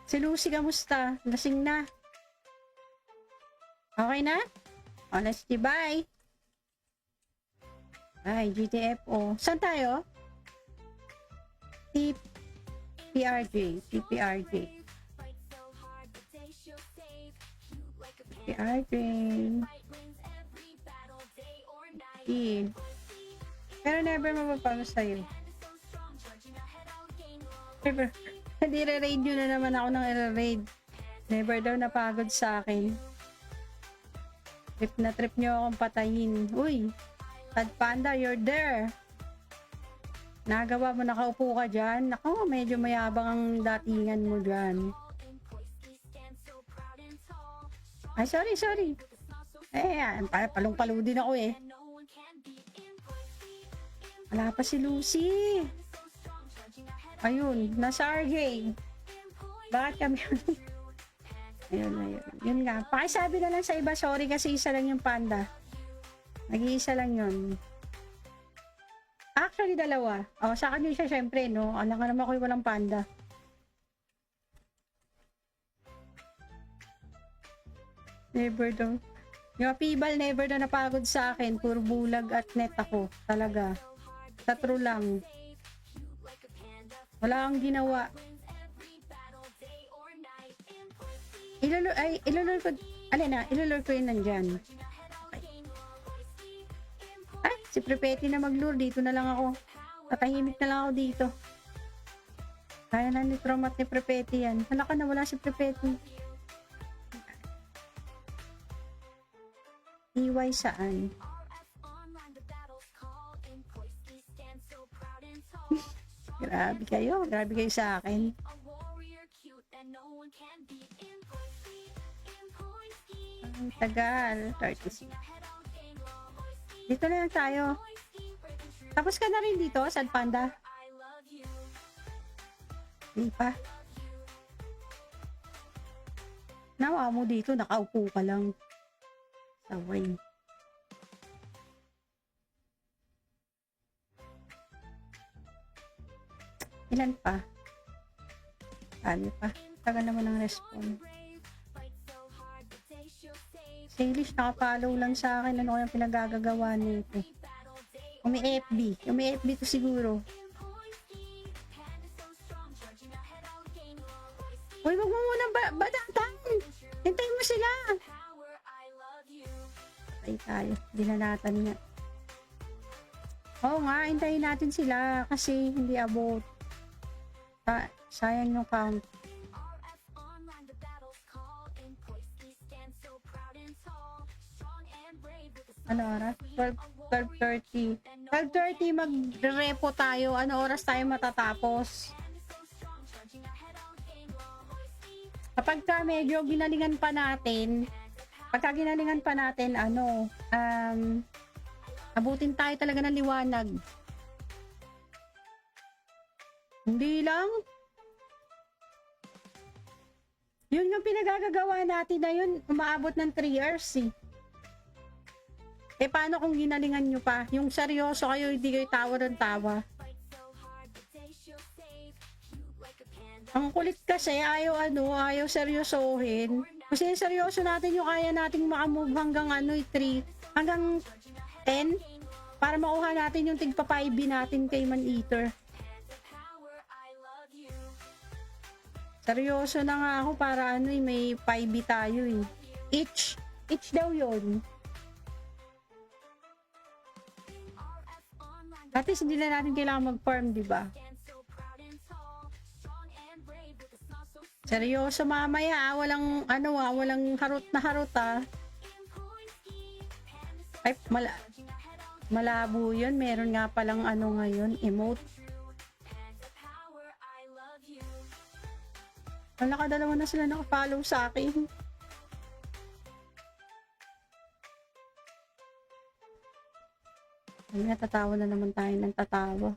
Si Lucy, kamusta? Lasing na. Okay na? O, let's see, bye. Ay, GTFO. Saan tayo? TPRJ. TPRJ. TPRJ. Pero never mapapalo sa'yo. Never. Hindi re-raid nyo na naman ako ng i-raid. Never daw napagod sa akin. Trip na trip nyo akong patayin. Uy, Tad Panda, you're there. Nagawa mo, nakaupo ka dyan. Ako, medyo mayabang ang datingan mo dyan. Ay, sorry. Palong-palo din ako eh. Wala pa si Lucy. Ayun, nasa RJ. Bakit kami? Ayun. Yun nga. Pakisabi na lang sa iba, sorry kasi isa lang yung panda. Nag-iisa lang yun. Actually, dalawa. Sa akin siya syempre, no? Alam ka naman ako walang panda. Never daw. Yung Pibal, never daw napagod sa akin. Puro bulag at net ako. Talaga. Sa true lang. Wala kang ginawa. Ilulur ko. Ilulur ko yun nandyan. Okay. Ay, si Prepeti na maglure. Dito na lang ako. Tatahimik na lang ako dito. Kaya na ni Tromat ni Prepeti yan. Hala ka na, wala si Prepeti. EY saan? Grabe kayo sa akin. Ang tagal. 36. Dito na lang tayo. Tapos ka na rin dito, Sad Panda? Hindi pa. Nawa mo dito, nakaupo ka lang. Saway. Ilan pa? Ano pa? Tagal naman ang respond. Salish, nakapollow lang sa akin. Ano kayang pinagagagawa nito? Umi-FB to siguro. Uy, wag mo muna badatan. Hintayin mo sila. Patay tayo. Dinalatan nga. Oo nga, hintayin natin sila kasi hindi abot. Sayang yung count. Ano oras? 12:30. 12:30 mag-repo tayo. Ano oras tayo matatapos? Kapag medyo ginalingan pa natin, abutin tayo talaga ng liwanag. Hindi lang. Yun yung pinagagagawa natin na yun, umaabot ng 3 hours eh. Paano kung ginalingan nyo pa? Yung seryoso kayo, hindi kayo tawa ng tawa. Ang kulit kasi, ayaw seryosohin. Kasi seryoso natin yung kaya nating makamove hanggang 3, hanggang 10, para makuha natin yung tigpa 5 natin kay Man-Eater. Seryoso na nga ako para may 5B tayo eh. Each daw yun. At least hindi na natin kailangan mag-farm, di ba? Seryoso mamaya, walang harot na harot ah. Ay, malabo yun. Meron nga palang ngayon, emote. Nakadalawa na sila naka-follow sa akin. Ay, natatawa na naman tayo ng tatawa.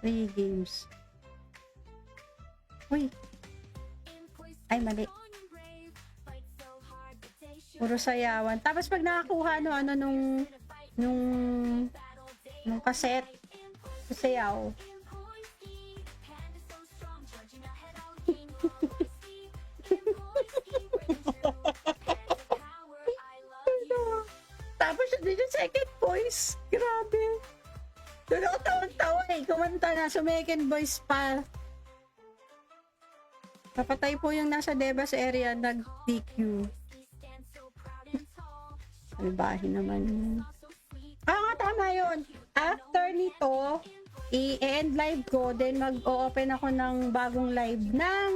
3 games. Uy. Ay, mali. Puro sayawan. Tapos pag nakakuha nung cassette, sayaw. Tapos yun yung second voice. Grabe. Doon ako tawang-tawa eh. Kumanta na, second voice pa. Kapatay po yung nasa Devas area, nag-DQ. Salbahe naman. Nga, tama yun. After nito, i-end live ko, then mag-open ako ng bagong live ng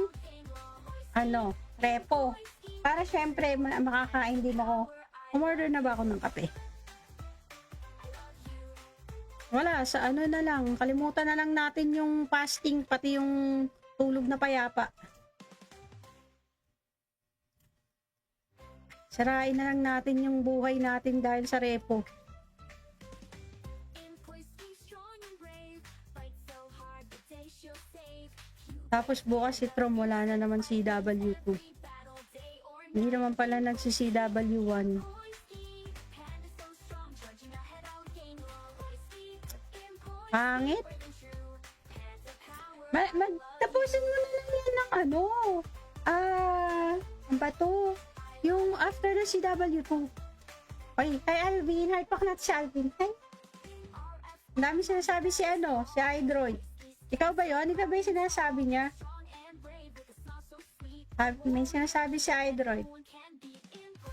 repo. Para syempre, makakain din ako. Umorder na ba ako ng kape? Wala, sa na lang. Kalimutan na lang natin yung fasting, pati yung tulog na payapa. Sarain na lang natin yung buhay natin dahil sa repo. Tapos bukas si Trom, wala na naman CW2. Hindi naman pala nagsi-CW1. Pangit. Tapusin mo na lang yan ng ang bato. Yung after na CW2. Ay, kay Alvin, hype pack natin si Alvin. Ay, ang dami sinasabi si Idroid. Ikaw ba yun? Ikaw ba yung sinasabi niya? May sinasabi si Idroid.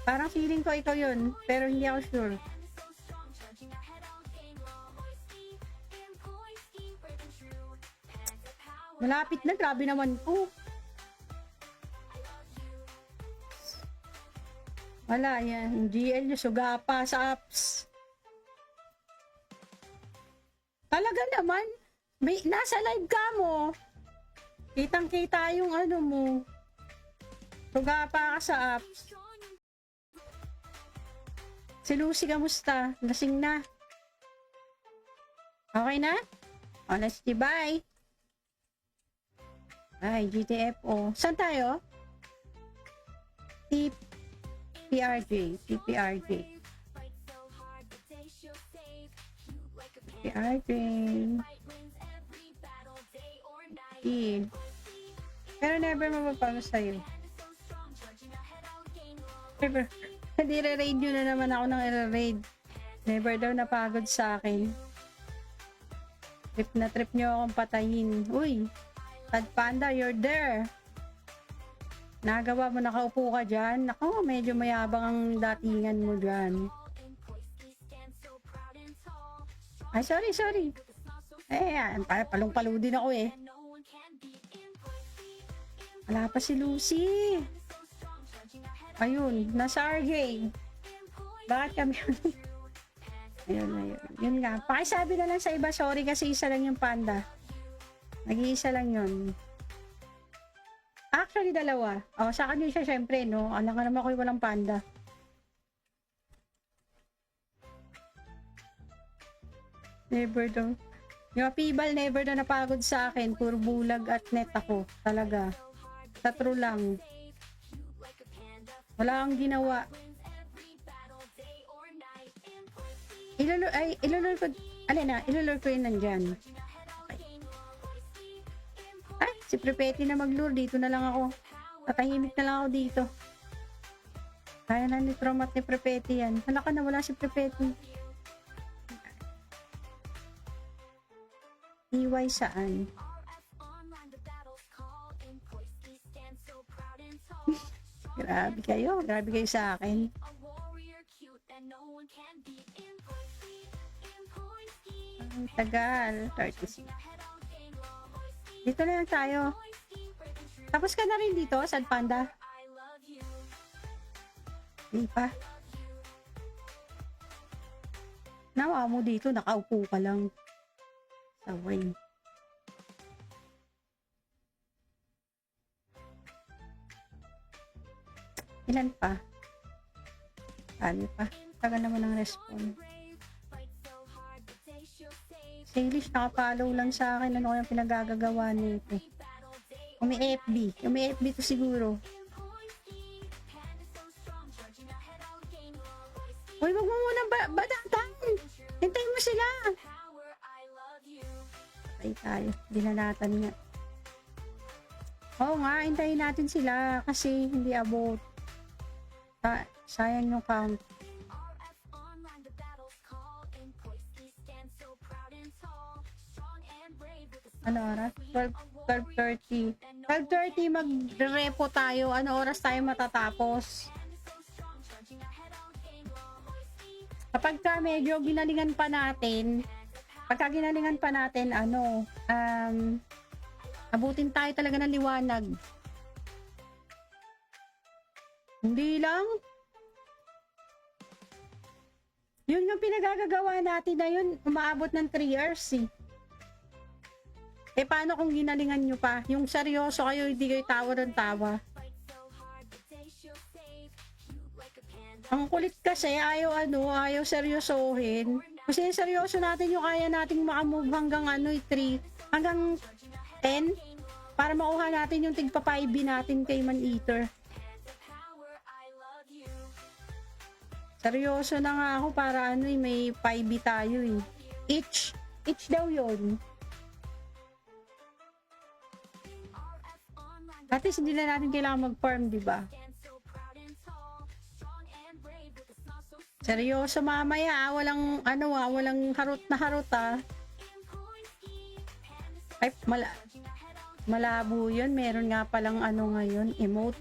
Parang feeling ko ikaw yun, pero hindi ako sure. Malapit na, grabe naman po. Wala yan. GL yung suga pa sa apps. Talaga naman. Nasa live ka mo. Kitang-kita yung mo. Suga pa ka sa apps. Si Lucy, kamusta? Lasing na. Okay na? Let's see. Bye. Ay, GTFO. Saan tayo? TPRJ. Pero never mapapalo sa'yo. Never. Nire-raid nyo na naman ako ng i-raid. Never daw napagod sa akin. Trip na trip nyo akong patayin. Uy, Tad Panda, you're there. Nagawa mo, nakaupo ka dyan. Naku, medyo mayabang ang datingan mo dyan. Ay, sorry. Palong-palo din ako eh. Wala pa si Lucy. Ayun, nasa RJ. Bakit kami ayun. Yun nga. Pakisabi na lang sa iba, sorry kasi isa lang yung panda. Nag-iisa lang yun. Actually, dalawa. Sa kanya siya syempre, no? Alam ka naman ako walang panda. Never daw. Yung Pibal, never na napagod sa akin. Puro bulag at net ako. Talaga. Sa true lang. Wala kang ginawa. Ilulol ko yun nandyan. Okay. Ay, si Prepeti na mag-lure. Dito na lang ako. Tatahimik na lang ako dito. Kaya na ni Trom at ni Prepeti yan. Wala ka na, wala si Prepeti. EY saan? Grabe kayo sa akin. Ang tagal. 36. Dito na lang tayo. Tapos ka na rin dito, Sad Panda? Hindi pa. Nawa mo dito, nakaupo ka lang. Saway. Ilan pa? Ano pa? Tagal naman ang response. Salish, nakapollow lang sa akin. Ano kayang pinagagagawa nito? Umi-FB. Umi-FB to siguro. Uy, wag mo munang badatan. Hintayin mo sila. Patay tayo. Dinalatan nga. Oo nga, hintayin natin sila kasi hindi abot. Sayang yung count. Ano oras? 12:30. 12:30 mag-repo tayo. Ano oras tayo matatapos? Kapag ka medyo ginalingan pa natin, abutin tayo talaga ng liwanag. Hindi lang. Yun yung pinagagagawa natin na yun, umaabot ng 3 hours eh. Paano kung ginalingan nyo pa? Yung seryoso kayo, hindi kayo tawa ng tawa. Ang kulit kasi, ayaw seryosohin. Kasi seryoso natin yung kaya nating makamove hanggang 3, hanggang 10, para makuha natin yung tigpa 5 natin kay Man Eater. Seryoso na nga ako para may 5 tayo eh. Each daw yun. At least hindi na natin kailangan mag-farm, di ba? Seryoso mamaya, walang harot na harot ah. Ay, malabo yun. Meron nga palang ngayon, emote.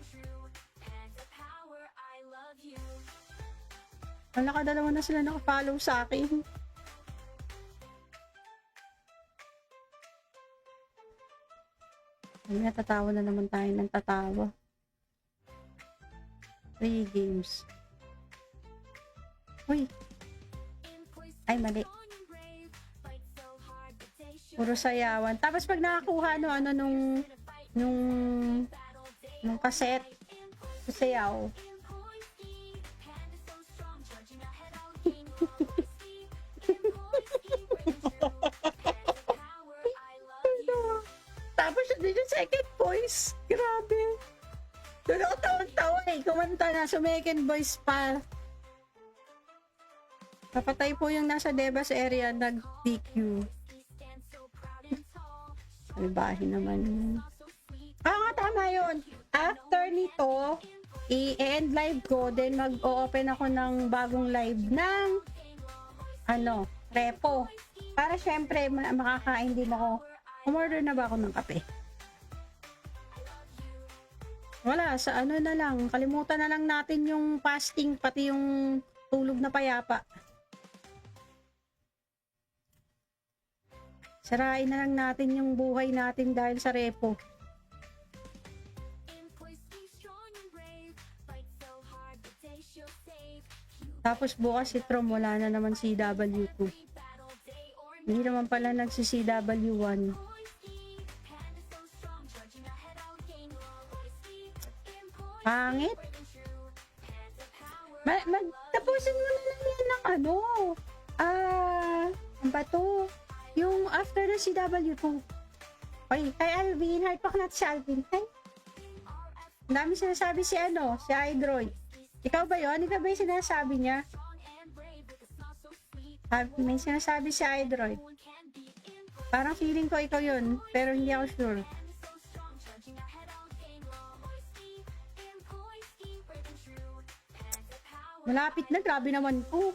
Nakadalawa na sila naka-follow sa akin. Ay, tatawa na naman tayo ng tatawa. 3 games. Uy. Ay, mali. Puro sayawan. Tapos pag nakakuha nung cassette, sayaw. Tapos yung second voice. Grabe. Doon ako tawang-tawa eh. Kumanta na. Second voice pa. Papatay po yung nasa Debas area nag-DQ. Albahin naman. Nga, tama yun. After nito, i-end live ko, then mag-o-open ako ng bagong live ng repo. Para syempre, makakain din ako. Umorder na ba ako ng kape? Wala, sa na lang. Kalimutan na lang natin yung fasting, pati yung tulog na payapa. Sarain na lang natin yung buhay natin dahil sa repo. Tapos bukas si Trom, wala na naman CW2. Hindi naman pala nagsi-CW1. Pangit. Tapusin mo na lang yan ng ang bato. Yung after ng CW2. Ay, kay Alvin, hype ako natin si Alvin. Ay, ang dami sinasabi si Idroid. Ikaw ba yun? Ikaw ba yung sinasabi niya? May sinasabi si Idroid. Parang feeling ko ikaw yun, pero hindi ako sure. Malapit na, grabe naman po.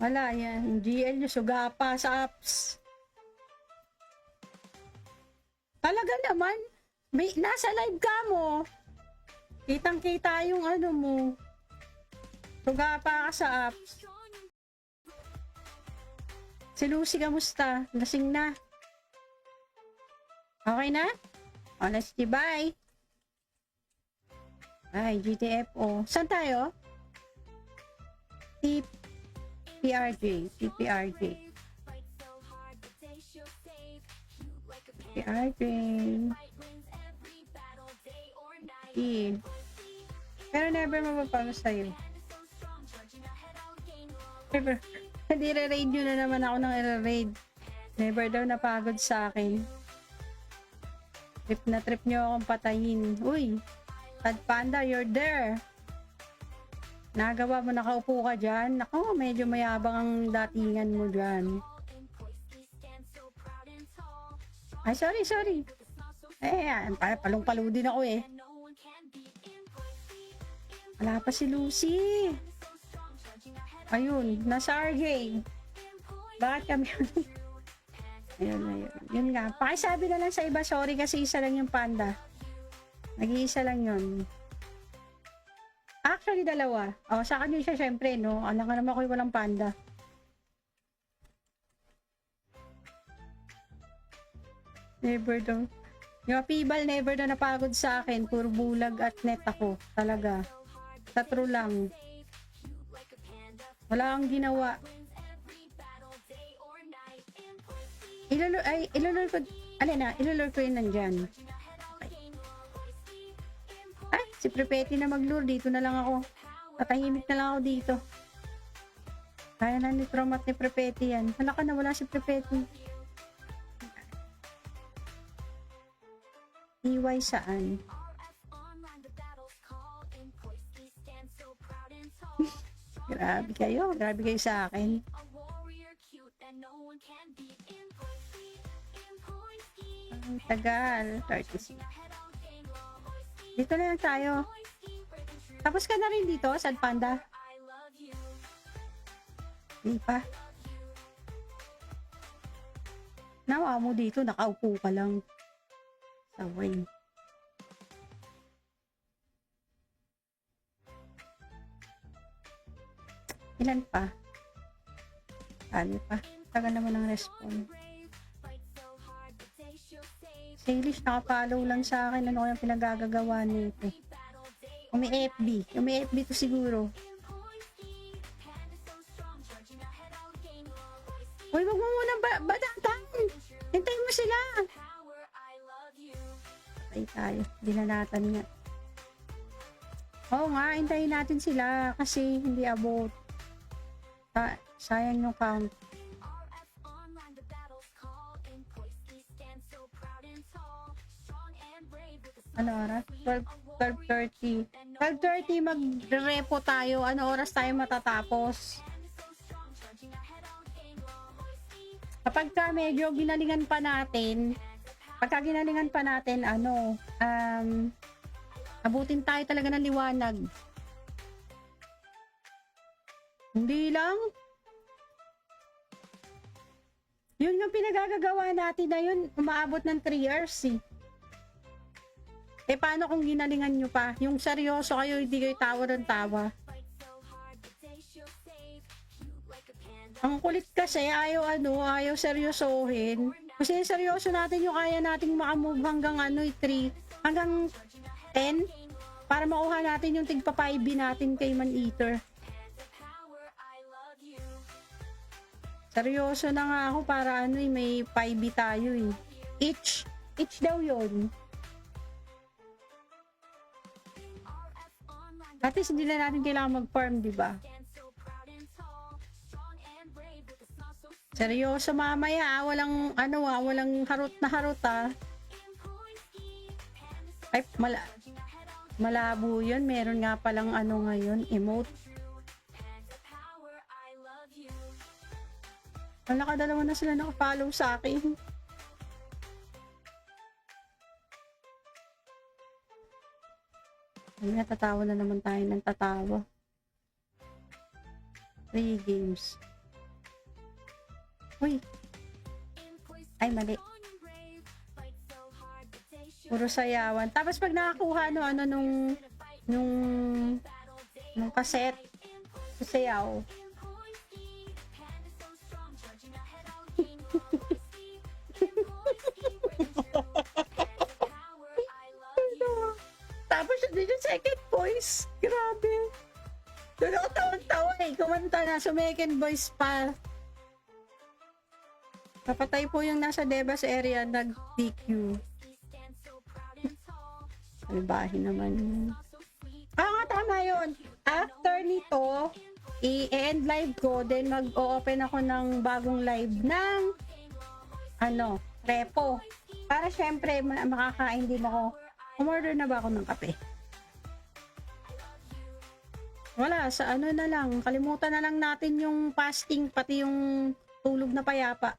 Wala yan, GL yung suga pa sa apps. Talaga naman, nasa live ka mo. Kitang-kita yung mo. Suga pa ka sa apps. Si Lucy, kamusta? Lasing na. Okay na? Let's see, bye. Ay, GTFO. Saan tayo? TPRJ. Pero never mapapalo sa'yo. Never. Hindi re-raid nyo na naman ako ng i-raid. Never daw napagod sa akin. Trip nyo akong patayin. Uy, Tad Panda, you're there. Nagawa mo, nakaupo ka dyan. Ako, medyo mayabang ang datingan mo dyan. Ay, sorry, sorry. Ayan, palong-palo din ako eh. Wala pa si Lucy. Ayun, nasa RJ. Bakit kami? Ayun. Yun nga. Pakisabi na lang sa iba, sorry kasi isa lang yung panda. Nag-iisa lang yun. Actually, dalawa. Sa akin yun siya syempre, no? Alam ka naman ko walang panda. Never daw. Yung people never na napagod sa akin. Puro bulag at net ako. Talaga. Sa true lang. Wala kang ginawa. Ilulur ko. Alin na? Ilulur ko yun nandyan. Ay, si Prepeti na maglure. Dito na lang ako. Tatahimik na lang ako dito. Kaya na ni Promat ni Prepeti yan. Hala ka na, wala si Prepeti. EY saan? Grabe kayo. Grabe kayo sa akin. Ang tagal. 36. Dito na lang tayo. Tapos ka na rin dito, Sad Panda? Hindi pa. Nawa mo dito, nakaupo ka lang. Saway. Ilan pa? Ano pa? Tagal naman ang response. Salish, nakapollow lang sa akin. Ano kayang pinagagagawa nito? Umi-FB. Umi-FB to siguro. Uy, wag mo muna badatan. Hintayin mo sila. Patay tayo. Dinanatan nga. Oo nga, hintayin natin sila kasi hindi abot. Sayang yung count. Ano oras? 12:30. 12:30 mag-repo tayo. Ano oras tayo matatapos? Kapag ka medyo ginalingan pa natin, abutin tayo talaga ng liwanag. Hindi lang. Yun yung pinagagagawa natin na yun, umaabot ng 3 hours eh. Paano kung ginalingan nyo pa? Yung seryoso kayo, hindi kayo tawa ng tawa. Ang kulit kasi, ayaw seryosohin. Kasi seryoso natin yung kaya nating makamove hanggang 3, hanggang 10, para makuha natin yung tigpa 5 natin kay Man-Eater. Seryoso na nga ako para may 5 tayo eh. Each daw yun. At least hindi na natin kailangan mag-farm, di ba? Seryoso mamaya, walang harot na harot Ay, malabo yun. Meron nga palang ngayon, emote. Wala ka, dalawa na sila naka-follow sa akin. Ay, natatawa na naman tayo ng tatawa. 3 games. Uy. Ay, mali. Puro sayawan. Tapos pag nakakuha nung cassette, sayaw. Tapos yun yung second voice. Grabe. Doon ako tawang-tawa eh. Kumanta na. Second voice pa. Kapatay po yung nasa Debas area nag-DQ. Salbahin naman yun. Nga, tama yun. After nito, i-end live ko, then mag-o-open ako ng bagong live ng repo. Para syempre, makakain din ako. Umorder na ba ako ng kape? Wala, sa na lang. Kalimutan na lang natin yung fasting, pati yung tulog na payapa.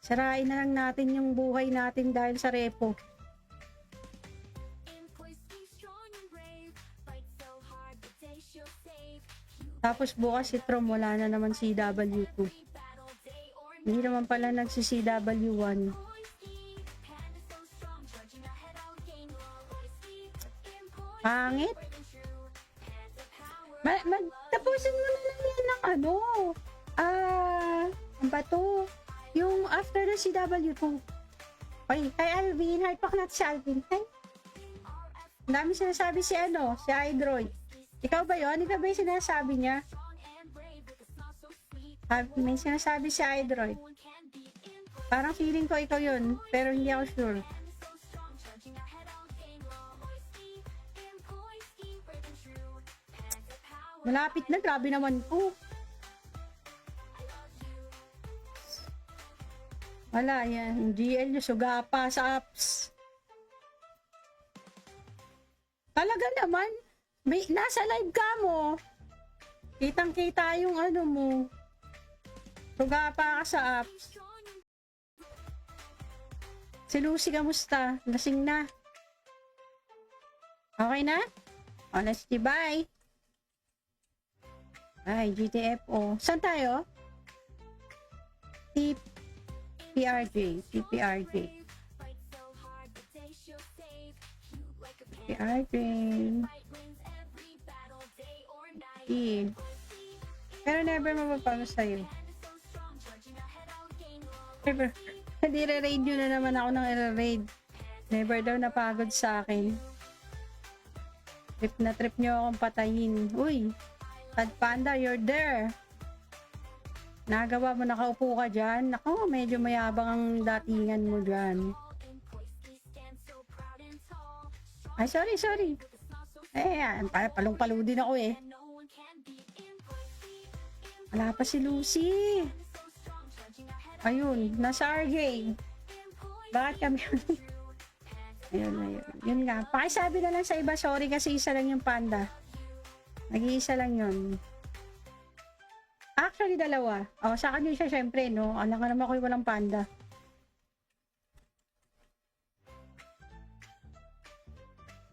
Sirain na lang natin yung buhay natin dahil sa repo. Tapos bukas si Trom, wala na naman CW2. Hindi naman pala nagsi-CW1. Pangit. Tapusin mo na lang yan ng ano. Ang bato. Yung after na CW2. Ay, kay Alvin. Heart pack natin si Alvin. Ay. Ang dami sinasabi si Idroid. Ikaw ba yun? Ikaw ba yung sinasabi niya? May sinasabi si Idroid. Parang feeling ko ikaw yun. Pero hindi ako sure. Malapit na. Grabe naman po. Wala yan. GL yung suga pa sa apps. Talaga naman. Nasa live ka mo. Kitang-kita yung ano mo. Suga pa ka sa apps. Si Lucy, kamusta? Lasing na. Okay na? O, let's see. Bye. Ay, GTFO. Saan tayo? TPRJ. TPRJ. TPRJ. Pero never mapapalo sa'yo. Never. Dire-raid nyo na naman ako ng i-raid. Never daw napagod sa akin. Trip na trip nyo akong patayin. Uy, Tad Panda, you're there. Nagawa mo, nakaupo ka dyan. Ako, medyo mayabang ang datingan mo dyan. Ay, sorry. Palong-palo din ako eh. Wala pa si Lucy. Ayun, nasa RJ. Bakit kami ayun. Yun nga. Pakisabi na lang sa iba, sorry kasi isa lang yung panda. Nag-iisa lang yun. Actually, dalawa. Sa akin siya syempre, no? Alam ka naman ako walang panda.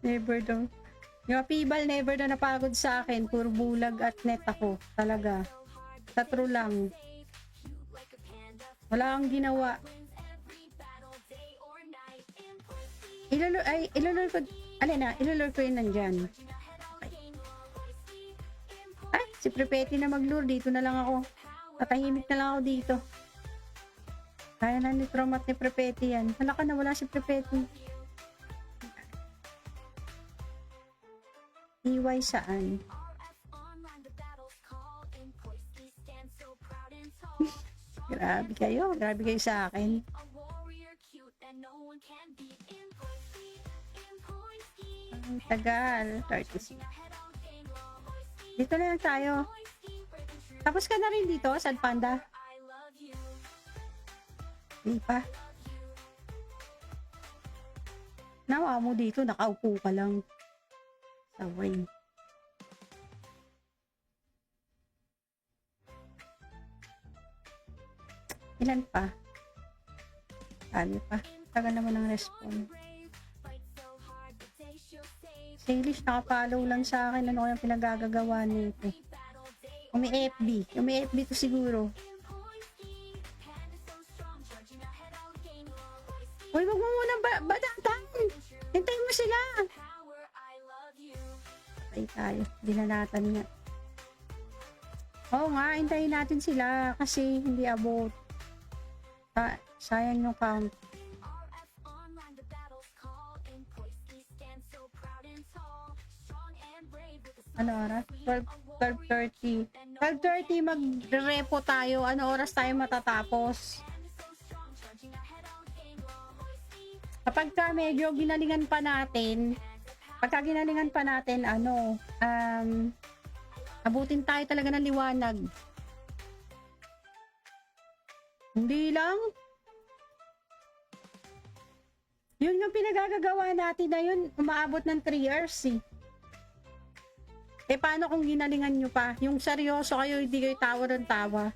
Never daw. Yung Pibal, never daw napagod sa akin. Puro bulag at net ako. Talaga. Sa true lang. Wala kang ginawa. Ilulur ko. Ilulur ko yun nandyan. Okay. Ay, si Prepeti na maglure. Dito na lang ako. Tatahimik na lang ako dito. Kaya na ni Trom at ni Prepeti yan. Hala ka na, wala si Prepeti. EY saan? Grabe kayo sa akin. Ang tagal. 36. Dito na lang tayo. Tapos ka na rin dito, Sad Panda? Hindi pa. Nawa mo dito, nakaupo ka lang. Saway. Ilan pa? Ano pa? Tagal naman ang response. English, nakapollow lang sa akin. Ano kayang pinagagagawa nito? Umi-FB to siguro. Uy, wag mo muna badatan. Hintayin mo sila. Patay tayo. Dinalatan nga. Oo nga, hintayin natin sila kasi hindi abot. Sayang yung count. Ano oras? 12:30. 12:30 mag-repo tayo. Ano oras tayo matatapos? Kapag ka medyo ginalingan pa natin, abutin tayo talaga ng liwanag. Hindi lang. Yun yung pinagagagawa natin na yun, umaabot ng 3 hours eh. Paano kung ginalingan nyo pa? Yung seryoso kayo, hindi kayo tawa ng tawa.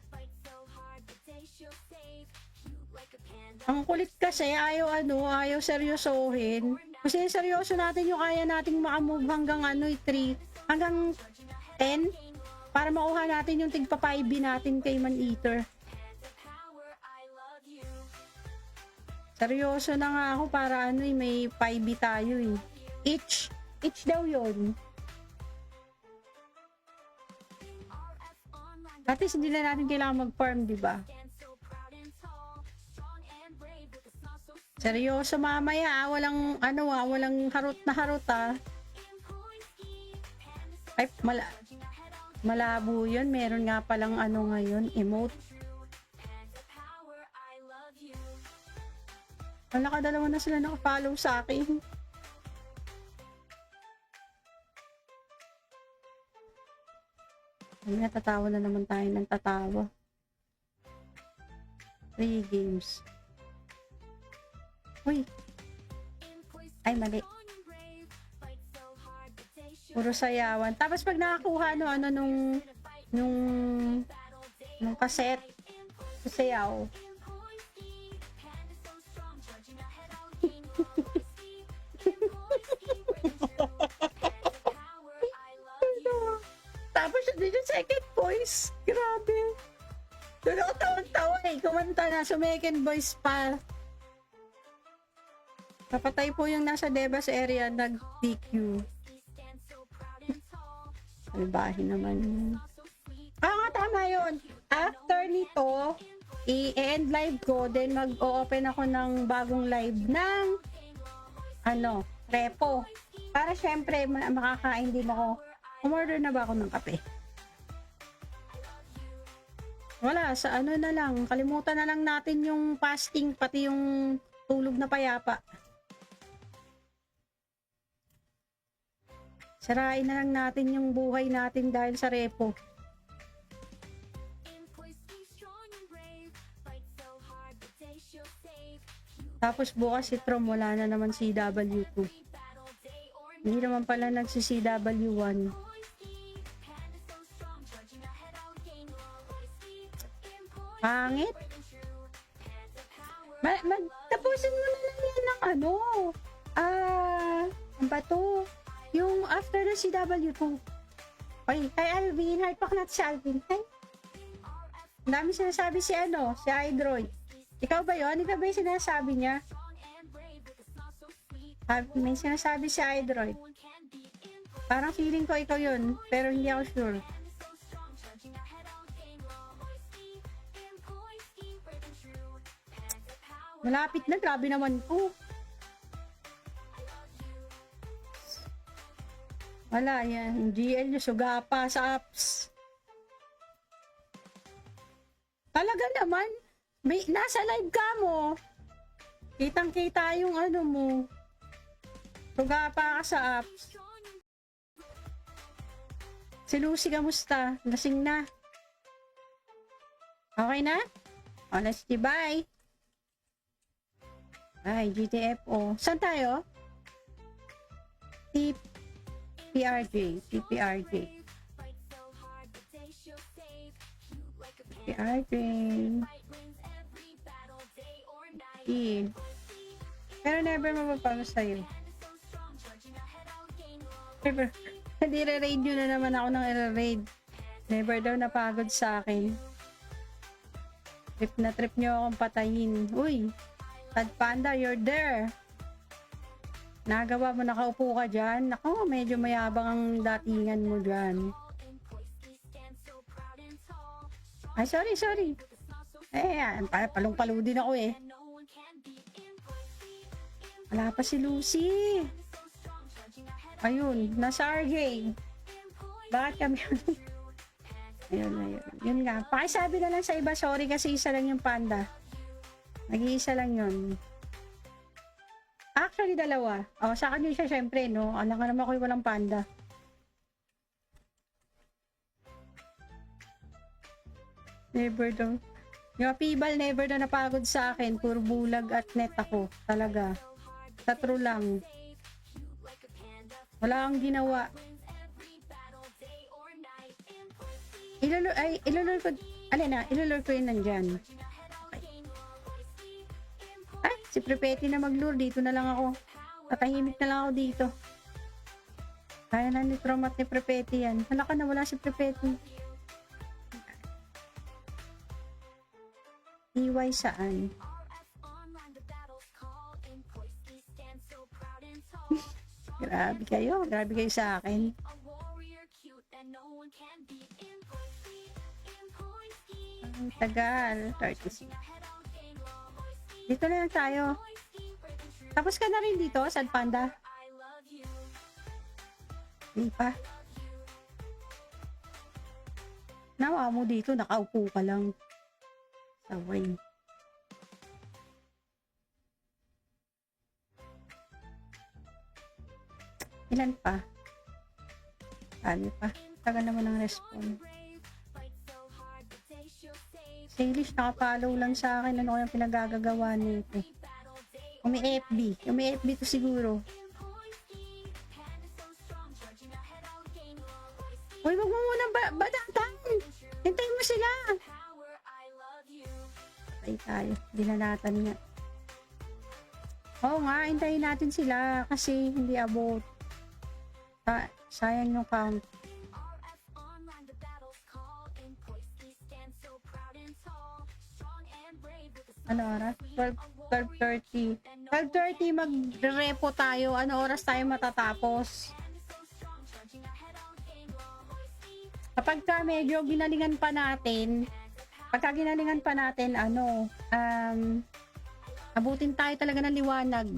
Ang kulit kasi, ayaw seryosohin. Kasi seryoso natin yung kaya nating makamove hanggang 3, hanggang 10, para makuha natin yung tigpa 5 natin kay Man-Eater. Seryoso na nga ako para may 5 tayo eh. Each daw yun. At least hindi na natin kailangan mag-farm, di ba? Seryoso mamaya, walang harot na harot ah. Ay, malabo yun. Meron nga palang ngayon, emote. Nakadalawa na sila naka-follow sa akin. Ay, natatawa na naman tayo ng tatawa. 3 games. Uy. Ay, mali. Puro sayawan. Tapos pag nakakuha nung cassette, sayaw. Tapos yun yung second voice. Grabe. Doon ako tawang-tawa eh. Kumanta na, second voice pa. Kapatay po yung nasa Devas area, nag-DQ. Salbahe naman. Nga, tama yun. After nito, i-end live ko, then mag-o-open ako ng bagong live ng repo. Para syempre, makakain din ako. Umorder na ba ako ng kape? Wala, sa na lang. Kalimutan na lang natin yung fasting, pati yung tulog na payapa. Sarain na lang natin yung buhay natin dahil sa repo. Tapos bukas si Trom, wala na naman CW2. Hindi naman pala nagsi-CW1. Pangit. Tapusin mo na lang yan ng ang bato. Yung after the CW2. Ay, kay Alvin, heart pack natin si Alvin. Ay, ang dami sinasabi si Idroid. Ikaw ba yun? Ikaw ba yung sinasabi niya? May sinasabi si Idroid. Parang feeling ko ikaw yun, pero hindi ako sure. Malapit na, grabe naman po. Wala yan. GL yung suga pa sa apps. Talaga naman. Nasa live ka mo. Kitang-kita yung mo. Suga pa ka sa apps. Si Lucy, kamusta? Lasing na. Okay na? Let's see. Bye. Ay, GTFO. Saan tayo? TPRJ. Pero never mapapalo sa'yo. Never. Nire-raid nyo na naman ako ng i-raid. Never daw napagod sa akin. Trip na trip nyo akong patayin. Uy, Tad Panda, you're there. Nagawa mo, nakaupo ka dyan. Nako, medyo mayabang ang datingan mo dyan. Ay, sorry. Palong-palo din ako eh. Wala pa si Lucy. Ayun, nasa RJ. Bakit kami ayun. Yun nga. Pakisabi na lang sa iba, sorry kasi isa lang yung panda. Nag-iisa lang yun. Actually, dalawa. Sa kanya siya syempre, no? Alam ka naman ako yung walang panda. Never daw. Yung Pibal, never na napagod sa akin. Puro bulag at net ako. Talaga. Sa true lang. Wala kang ginawa. Ilulur ko yun nandyan. Okay. Si Prepeti na mag-lure. Dito na lang ako. Tatahimik na lang ako dito. Kaya na ni Trom at ni Prepeti yan. Wala ka na, wala si Prepeti. EY saan? Grabe kayo. Grabe kayo sa akin. Ang tagal. 36. Dito na lang tayo. Tapos ka na rin dito, Sad Panda? Hindi pa. Nawa mo dito, nakaupo ka lang. Saway. Ilan pa? Ano pa? Tagal naman ang response. Salish, nakapollow lang sa akin. Ano kayang pinagagagawa nito? Umi-FB. Umi-FB to siguro. Uy, wag mo muna badatan. Hintayin mo sila. Patay tayo. Dinalatan nga. Oo nga, hintayin natin sila kasi hindi abot. Sayang yung count. Ano oras? 12:30. 12:30 mag-repo tayo. Ano oras tayo matatapos? Kapag ka medyo ginalingan pa natin, abutin tayo talaga ng liwanag.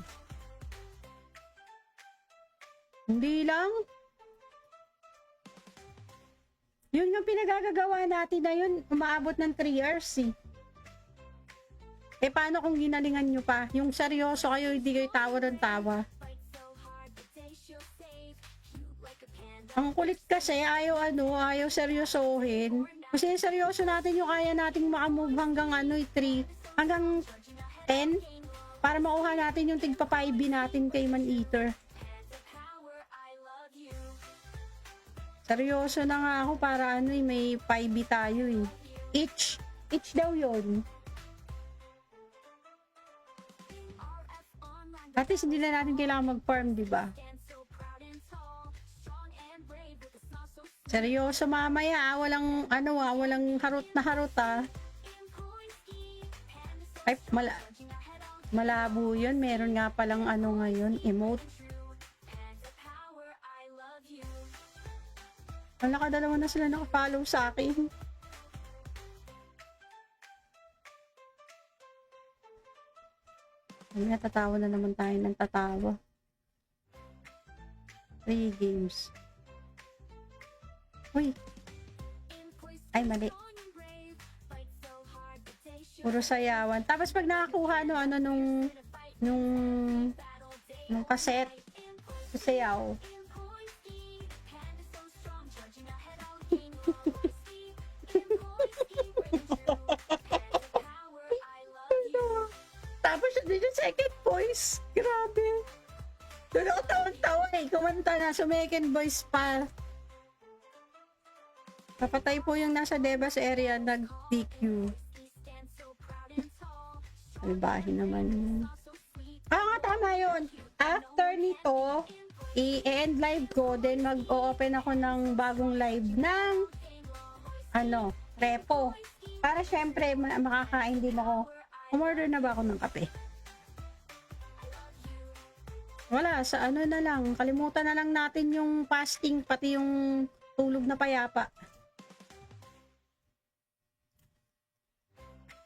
Hindi lang. Yun yung pinagagagawa natin na yun, umaabot ng 3 hours eh. Eh, paano kung ginalingan nyo pa? Yung seryoso kayo, hindi kayo tawa ng tawa. Ang kulit kasi, ayaw seryosohin. Kasi seryoso natin yung kaya nating makamove hanggang 3, hanggang 10, para makuha natin yung tigpa 5 natin kay Man Eater. Seryoso na nga ako para may 5 tayo eh. Each daw yun. At least hindi na natin kailangan mag-farm, di ba? Seryoso mamaya, walang harot na harot ah. Ay, malabo yun. Meron nga palang ngayon, emote. Nakadalawa na sila nakafollow sa akin. Ay, natatawa na naman tayo ng tatawa. 3 games. Uy. Ay, mali. Puro sayawan. Tapos pag nakakuha nung cassette, sayaw. Tapos yung second voice. Grabe. Doon ako tawang-tawa eh. Kumanta na. Second voice pa. Papatay po yung nasa Debas area nag-DQ. Albahin naman. Nga, tama yun. After nito, i-end live ko, then mag-o-open ako ng bagong live ng repo. Para syempre, makakain din ako. Umorder na ba ako ng kape? Wala, sa na lang. Kalimutan na lang natin yung fasting, pati yung tulog na payapa.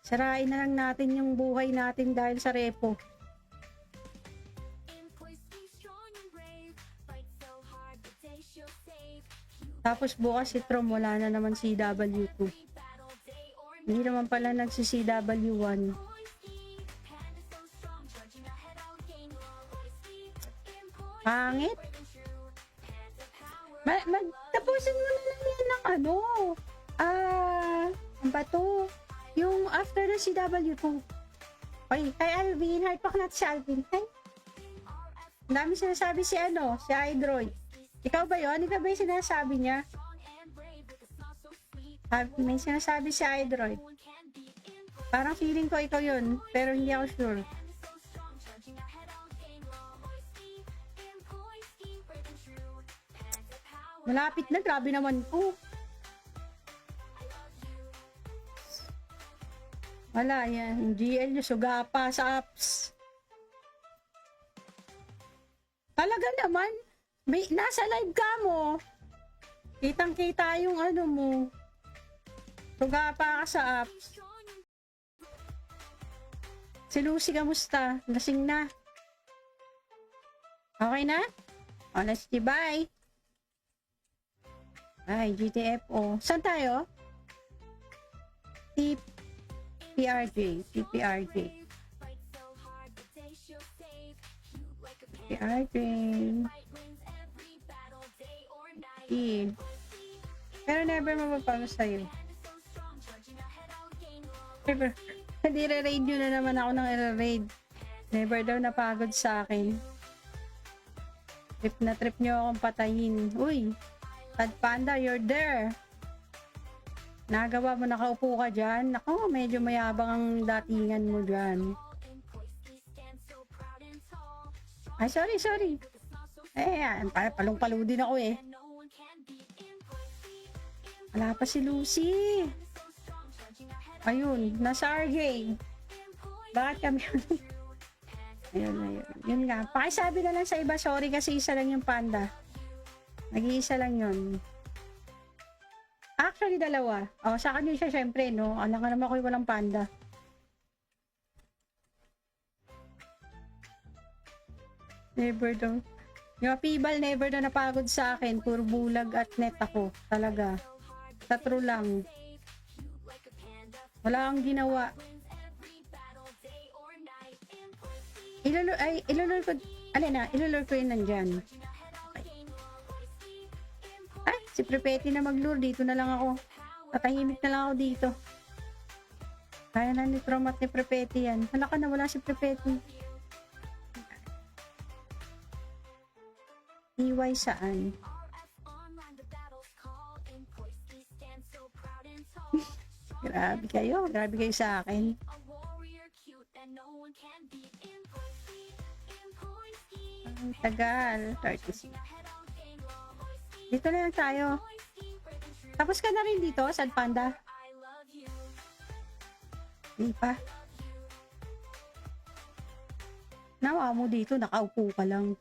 Sarain na lang natin yung buhay natin dahil sa repo. Tapos bukas si Trom, wala na naman CW2. Hindi naman pala nagsi-CW1. Pangit. Tapusin mo na lang yan ng ang bato. Yung after ng CW2. Ay, kay Alvin. Hype ako natin si Alvin. Ay. Ang dami sinasabi si Idroid. Ikaw ba yun? Ikaw ba yung sinasabi niya? May sinasabi si Idroid. Parang feeling ko ikaw yun. Pero hindi ako sure. Malapit na, grabe naman po. Wala yan. GL nyo, suga pa sa apps. Talaga naman. Nasa live ka mo. Kitang-kita yung ano mo. Suga pa ka sa apps. Si Lucy, kamusta? Lasing na. Okay na? O, let's see. Bye. Ay, GTFO. Saan tayo? PRJ. PRJ. Pero never mapapalo sa'yo. Never. Dire-raid nyo na naman ako ng i-raid. Never daw napagod sa akin. Trip nyo akong patayin. Uy, Pad Panda, you're there. Nagawa mo, nakaupo ka dyan. Ako, medyo mayabang ang datingan mo dyan. Ay, sorry. Palong-palo din ako eh. Wala pa si Lucy. Ayun, nasa RJ. Bakit kami? Ayun. Yun nga. Pakisabi na lang sa iba, sorry kasi isa lang yung panda. Nag-iisa lang yun. Actually, dalawa. Sa kanya siya syempre, no? Alam ka naman ako walang panda. Never daw. Yung Pibal, never daw napagod sa akin. Puro bulag at net ako. Talaga. Sa true lang. Wala akong ginawa. Ilulur ko. Ilulur ko yun nandyan. Ay, si Prepeti na maglure. Dito na lang ako. Tatahimik na lang ako dito. Kaya na ni Tromat ni Prepeti yan. Hala ka na, wala si Prepeti. EY saan? Grabe kayo sa akin. Ang tagal. 36. Dito na lang tayo. Tapos ka na rin dito, Sad Panda? Hindi pa. Nawa mo dito, nakaupo ka lang.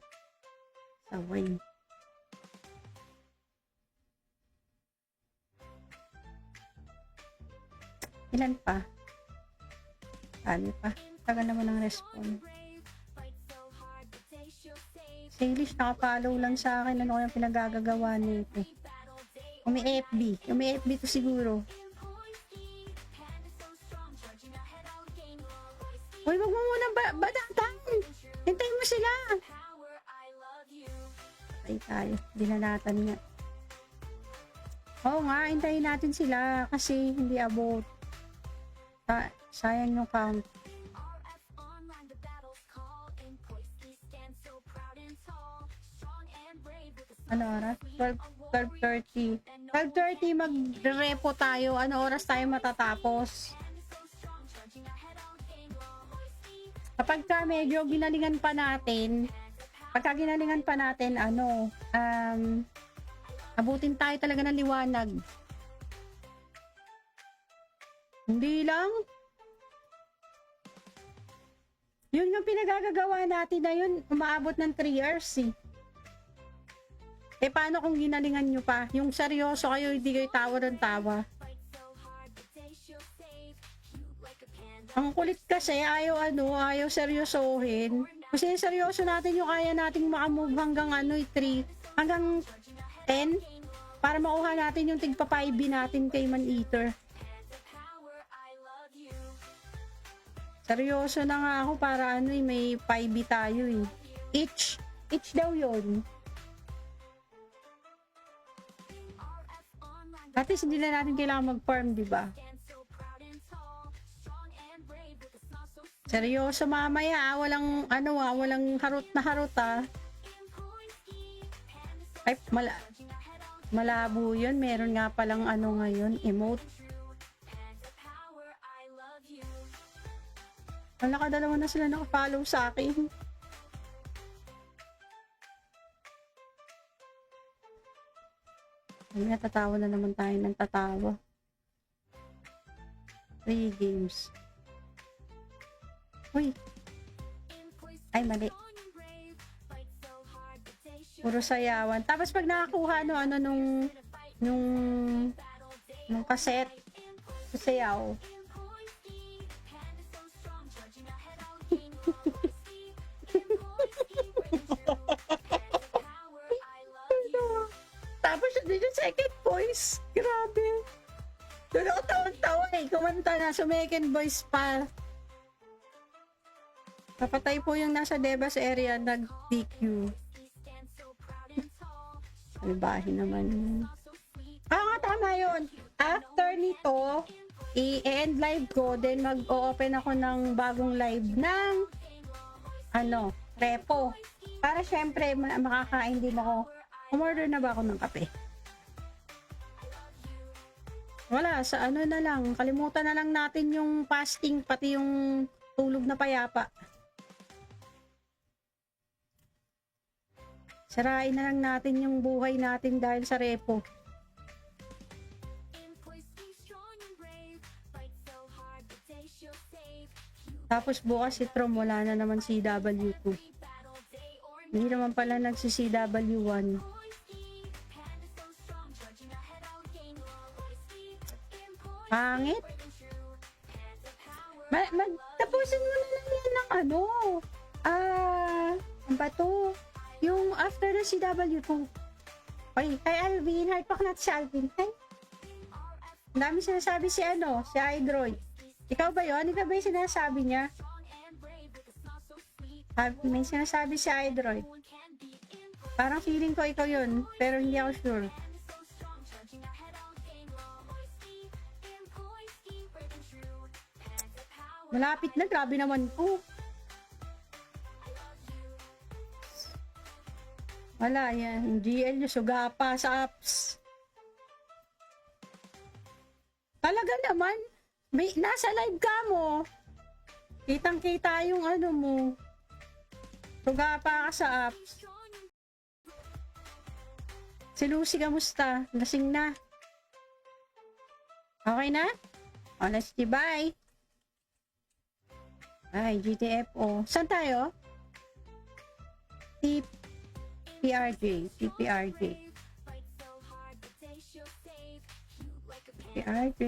Saway. Ilan pa? Ano pa? Tagal naman ang response. Salish, nakapollow lang sa akin. Ano kayang pinagagagawa nito? Umi-FB to siguro. Uy, wag mo muna badatan. Hintayin mo sila. Patay tayo. Dinalatan nga. Oo nga, hintayin natin sila kasi hindi abot. Sayang yung count. Ano oras? 12:30. 12:30 mag-repo tayo. Ano oras tayo matatapos? Kapag ka medyo ginalingan pa natin, abutin tayo talaga ng liwanag. Hindi lang. Yun yung pinagagagawa natin na yun, umaabot ng 3 hours eh. Paano kung ginalingan nyo pa? Yung seryoso kayo, hindi kayo tawa ng tawa. Ang kulit kasi, ayaw seryosohin. Kasi seryoso natin yung kaya nating makamove hanggang 3, hanggang 10, para makuha natin yung tigpa 5 natin kay Man-Eater. Seryoso na nga ako para may 5B tayo eh. Each daw yun. At least hindi na natin kailangan mag-farm, di ba? Seryoso mamaya, walang harot na harot ah. Ay, malabo yun. Meron nga palang ngayon, emote. Wala ka, dalawa na sila naka-follow sa akin. Mamaya tatawa na naman tayo ng tatawa. 3 games. Uy! Ay, mali. Puro sayawan. Tapos pag nakakuha nung cassette, sayaw. Tapos yun yung second voice. Grabe. Doon ako tawang-tawa eh. Kumanta na. Second voice pa. Kapatay po yung nasa Debas area nag-DQ. Salbahin naman. Nga, tama yun. After nito, i-end live ko, then mag-o-open ako ng bagong live ng repo. Para syempre, makakain din ako. Umorder na ba ako ng kape? Wala, sa na lang. Kalimutan na lang natin yung fasting, pati yung tulog na payapa. Sarain na lang natin yung buhay natin dahil sa repo. Tapos bukas si Trom, wala na naman CW2. Hindi naman pala nagsi-CW1. Pangit. Tapusin mo na lang yan ng ano ba to? Yung after na CW2. Ay, kay Alvin, heart pack natin si Alvin. Ay, ang dami sinasabi si Idroid. Ikaw ba yun? Ikaw ba yung sinasabi niya? May sinasabi si Idroid. Parang feeling ko ikaw yun, pero hindi ako sure. Malapit na, grabe naman po. Wala yan, GL yung suga pa sa apps. Talaga naman, nasa live ka mo. Kitang-kita yung mo. Suga pa ka sa apps. Si Lucy, kamusta? Lasing na. Okay na? O, let's see, bye. Ay, GTFO. Saan tayo? TPRJ. TPRJ. TPRJ.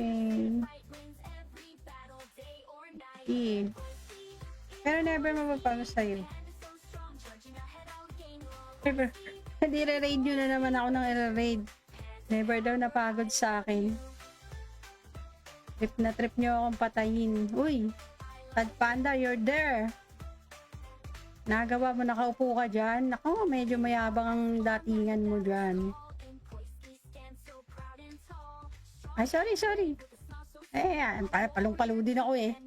Pero never mapapalo sa'yo. Never. Hindi re-raid nyo na naman ako ng i-raid. Never daw napagod sa akin. Trip na trip nyo akong patayin. Uy! Tad Panda, you're there. Nagawa mo, nakaupo ka dyan. Ako, medyo mayabang ang datingan mo dyan. Ay, sorry. Palong-palo din ako eh.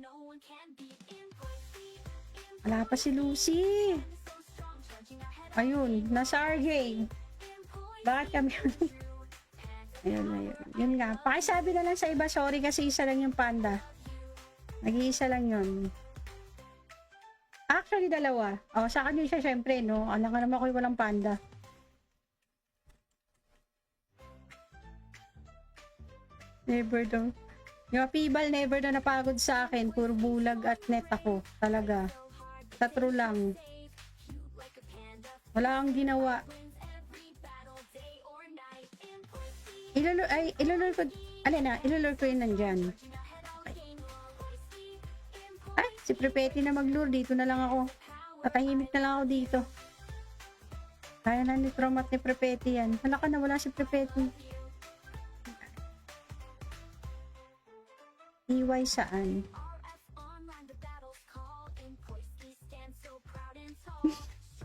Wala pa si Lucy. Ayun, nasa RJ. Bakit kami ayun. Yun nga. Pakisabi na lang sa iba, sorry kasi isa lang yung panda. Nag-iisa lang yun. Actually, dalawa. Sa akin yun siya syempre, no? Alam ka naman ako walang panda. Never daw. Yung Pibal, never daw napagod sa akin. Puro bulag at net ako. Talaga. Sa true lang. Wala kang ginawa. Ilulur ko. Ilulur ko yun nandyan. Ay, si Prepeti na maglure. Dito na lang ako. Tatahimik na lang ako dito. Kaya na ni Tromat ni Prepeti yan. Hala ka na, wala si Prepeti. EY saan?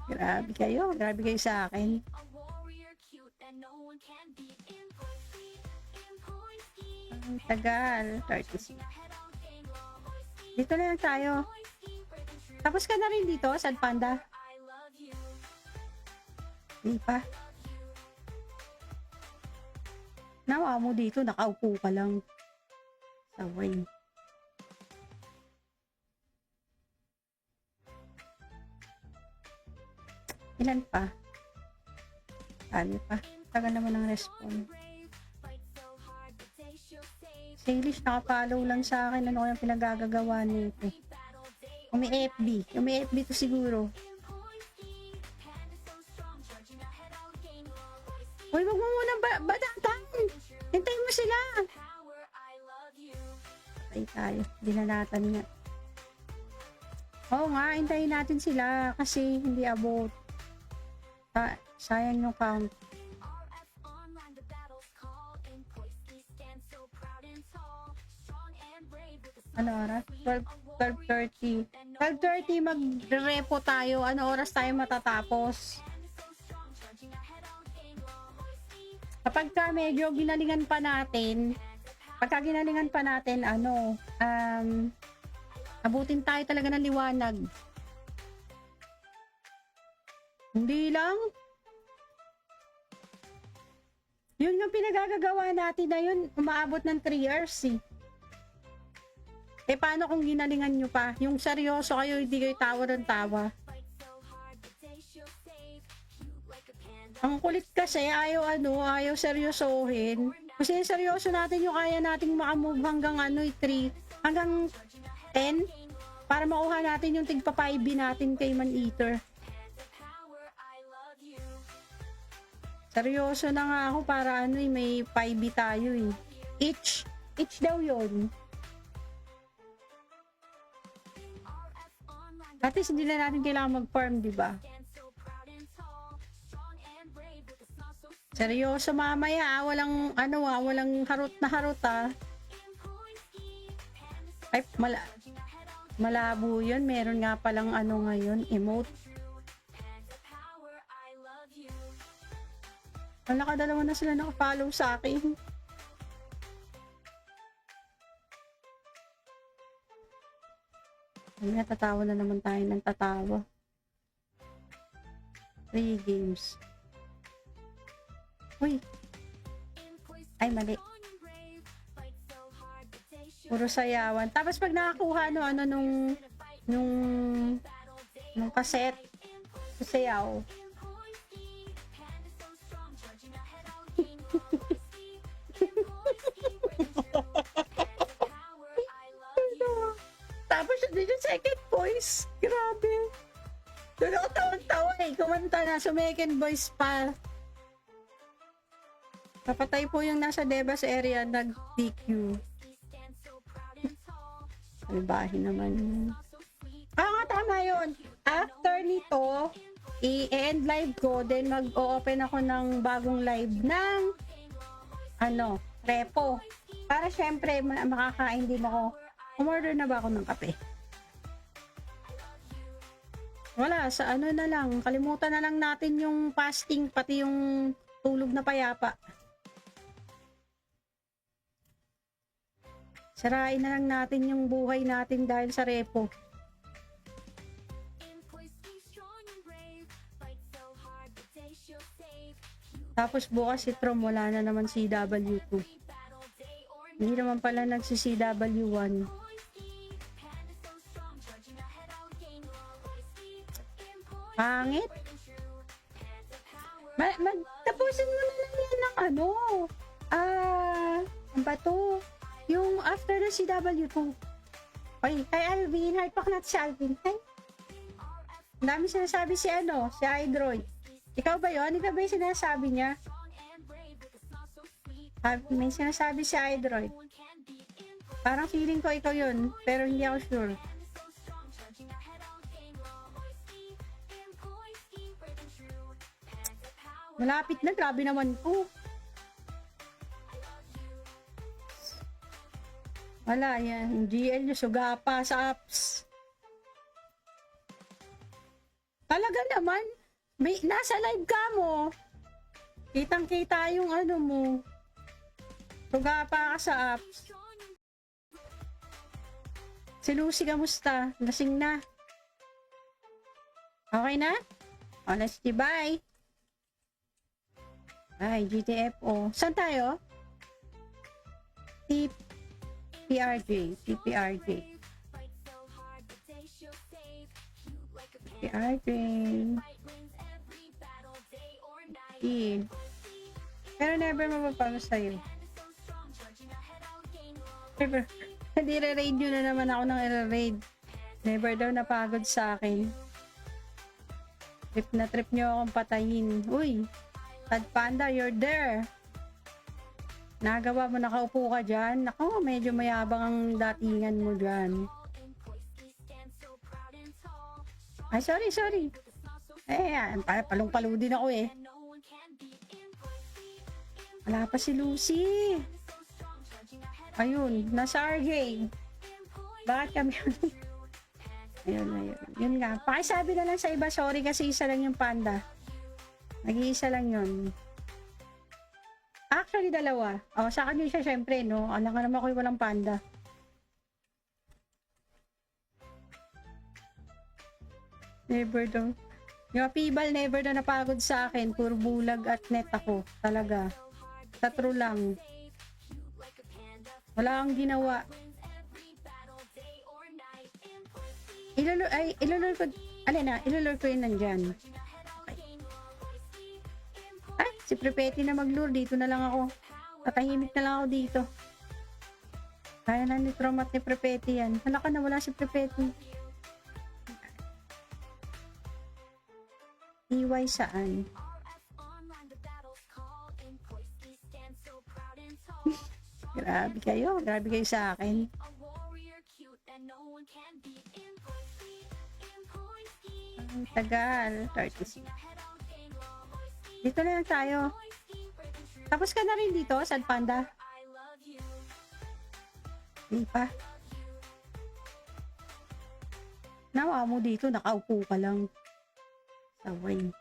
Grabe kayo sa akin. Ang tagal. 36. Dito na lang tayo. Tapos ka na rin dito, Sad Panda? Hindi pa. Nawa mo dito, nakaupo ka lang. Saway. Ilan pa? Dami pa. Tagal naman ang respawn. Salish, nakapollow lang sa akin. Ano kayang pinagagagawa nito? Umi FB to siguro. Uy, wag mo muna badatan. Hintayin mo sila. Patay tayo. Dinalatan nga. Oo nga, hintayin natin sila kasi hindi abot. Sayang yung count. Ano oras? 12:30. 12:30 mag-repo tayo. Ano oras tayo matatapos? Kapag ka medyo ginalingan pa natin, abutin tayo talaga ng liwanag. Hindi lang. Yun yung pinagagagawa natin na yun, umaabot ng 3 hours eh. Eh paano kung ginalingan nyo pa? Yung seryoso kayo, hindi kayo tawa ng tawa. Ang kulit kasi, ayaw seryosohin. Kasi seryoso natin yung kaya nating makamove hanggang 3, hanggang 10, para makuha natin yung tigpa 5 natin kay Man-Eater. Seryoso na nga ako para may 5 tayo eh. Each daw yun. At least hindi na natin kailangan mag-farm, di ba? Seryoso mamaya, walang harot na harot ah. Ay, malabo yun. Meron nga palang ngayon, emote. Nakadalawa na sila naka-follow sa akin. Ay, natatawa na naman tayo ng tatawa. 3 games. Uy. Ay, mali. Puro sayawan. Tapos pag nakakuha nung cassette, sayaw. Tapos yun yung second voice. Grabe. Doon ako tawang-tawa eh. Kumanta na sa second voice pa. Kapatay po yung nasa Debas area nag-DQ. Ay, bahay naman. Nga, tama yun. After nito, i-end live ko, then mag-o-open ako ng bagong live ng repo. Para syempre, makakain din ako. Umorder na ba ako ng kape? Wala, sa na lang. Kalimutan na lang natin yung fasting, pati yung tulog na payapa. Sarain na lang natin yung buhay natin dahil sa repo. Tapos bukas si Trom, wala na naman CW2. Hindi naman pala nagsi-CW1. Pangit. Tapusin mo na lang yan ng ano ba to? Yung after the CW2. Ay, kay Alvin, heart pack natin si Alvin. Ay, ang dami sinasabi si Idroid. Ikaw ba yun? Ikaw ba yung sinasabi niya? May sinasabi si Idroid. Parang feeling ko ikaw yun, pero hindi ako sure. Malapit na, grabe naman po. Wala yan. GL yung suga pa sa apps. Talaga naman. Nasa live ka mo. Kitang-kita yung mo. Suga pa ka sa apps. Si Lucy, kamusta? Lasing na. Okay na? Honestly, bye. Ay, GTFO. Saan tayo? TPRJ. TPRJ. Pero never mapapalo sa'yo. Dire-raid nyo na naman ako ng i-raid. Never daw napagod sa akin. Trip na trip nyo akong patayin. Uy, Tad Panda, you're there. Nagawa mo, nakaupo ka dyan. Nako, medyo mayabang ang datingan mo dyan. Ay, sorry. Palong-palo din ako eh. Wala pa si Lucy. Ayun, nasa RJ. Bakit kami ayun. Yun nga. Pakisabi na lang sa iba, sorry kasi isa lang yung panda. Nag-iisa lang yun. Actually, dalawa. Sa kanya siya syempre, no? Alam ka naman ako yung walang panda. Never daw. Yung Pibal, never na napagod sa akin. Puro bulag at net ako. Talaga. Sa true lang. Wala kang ginawa. Ilulol ko. Ilulol ko yun nandyan. Okay. Ay, si Prepeti na mag-lure. Dito na lang ako. Tatahimik na lang ako dito. Kaya na ni Tromat ni Prepeti yan. Wala ka na, wala si Prepeti. EY saan? Grabe kayo sa akin. Ang tagal. 36. Dito na lang tayo. Tapos ka na rin dito, Sad Panda? Hindi pa. Nawa mo dito, nakaupo ka lang. Saway.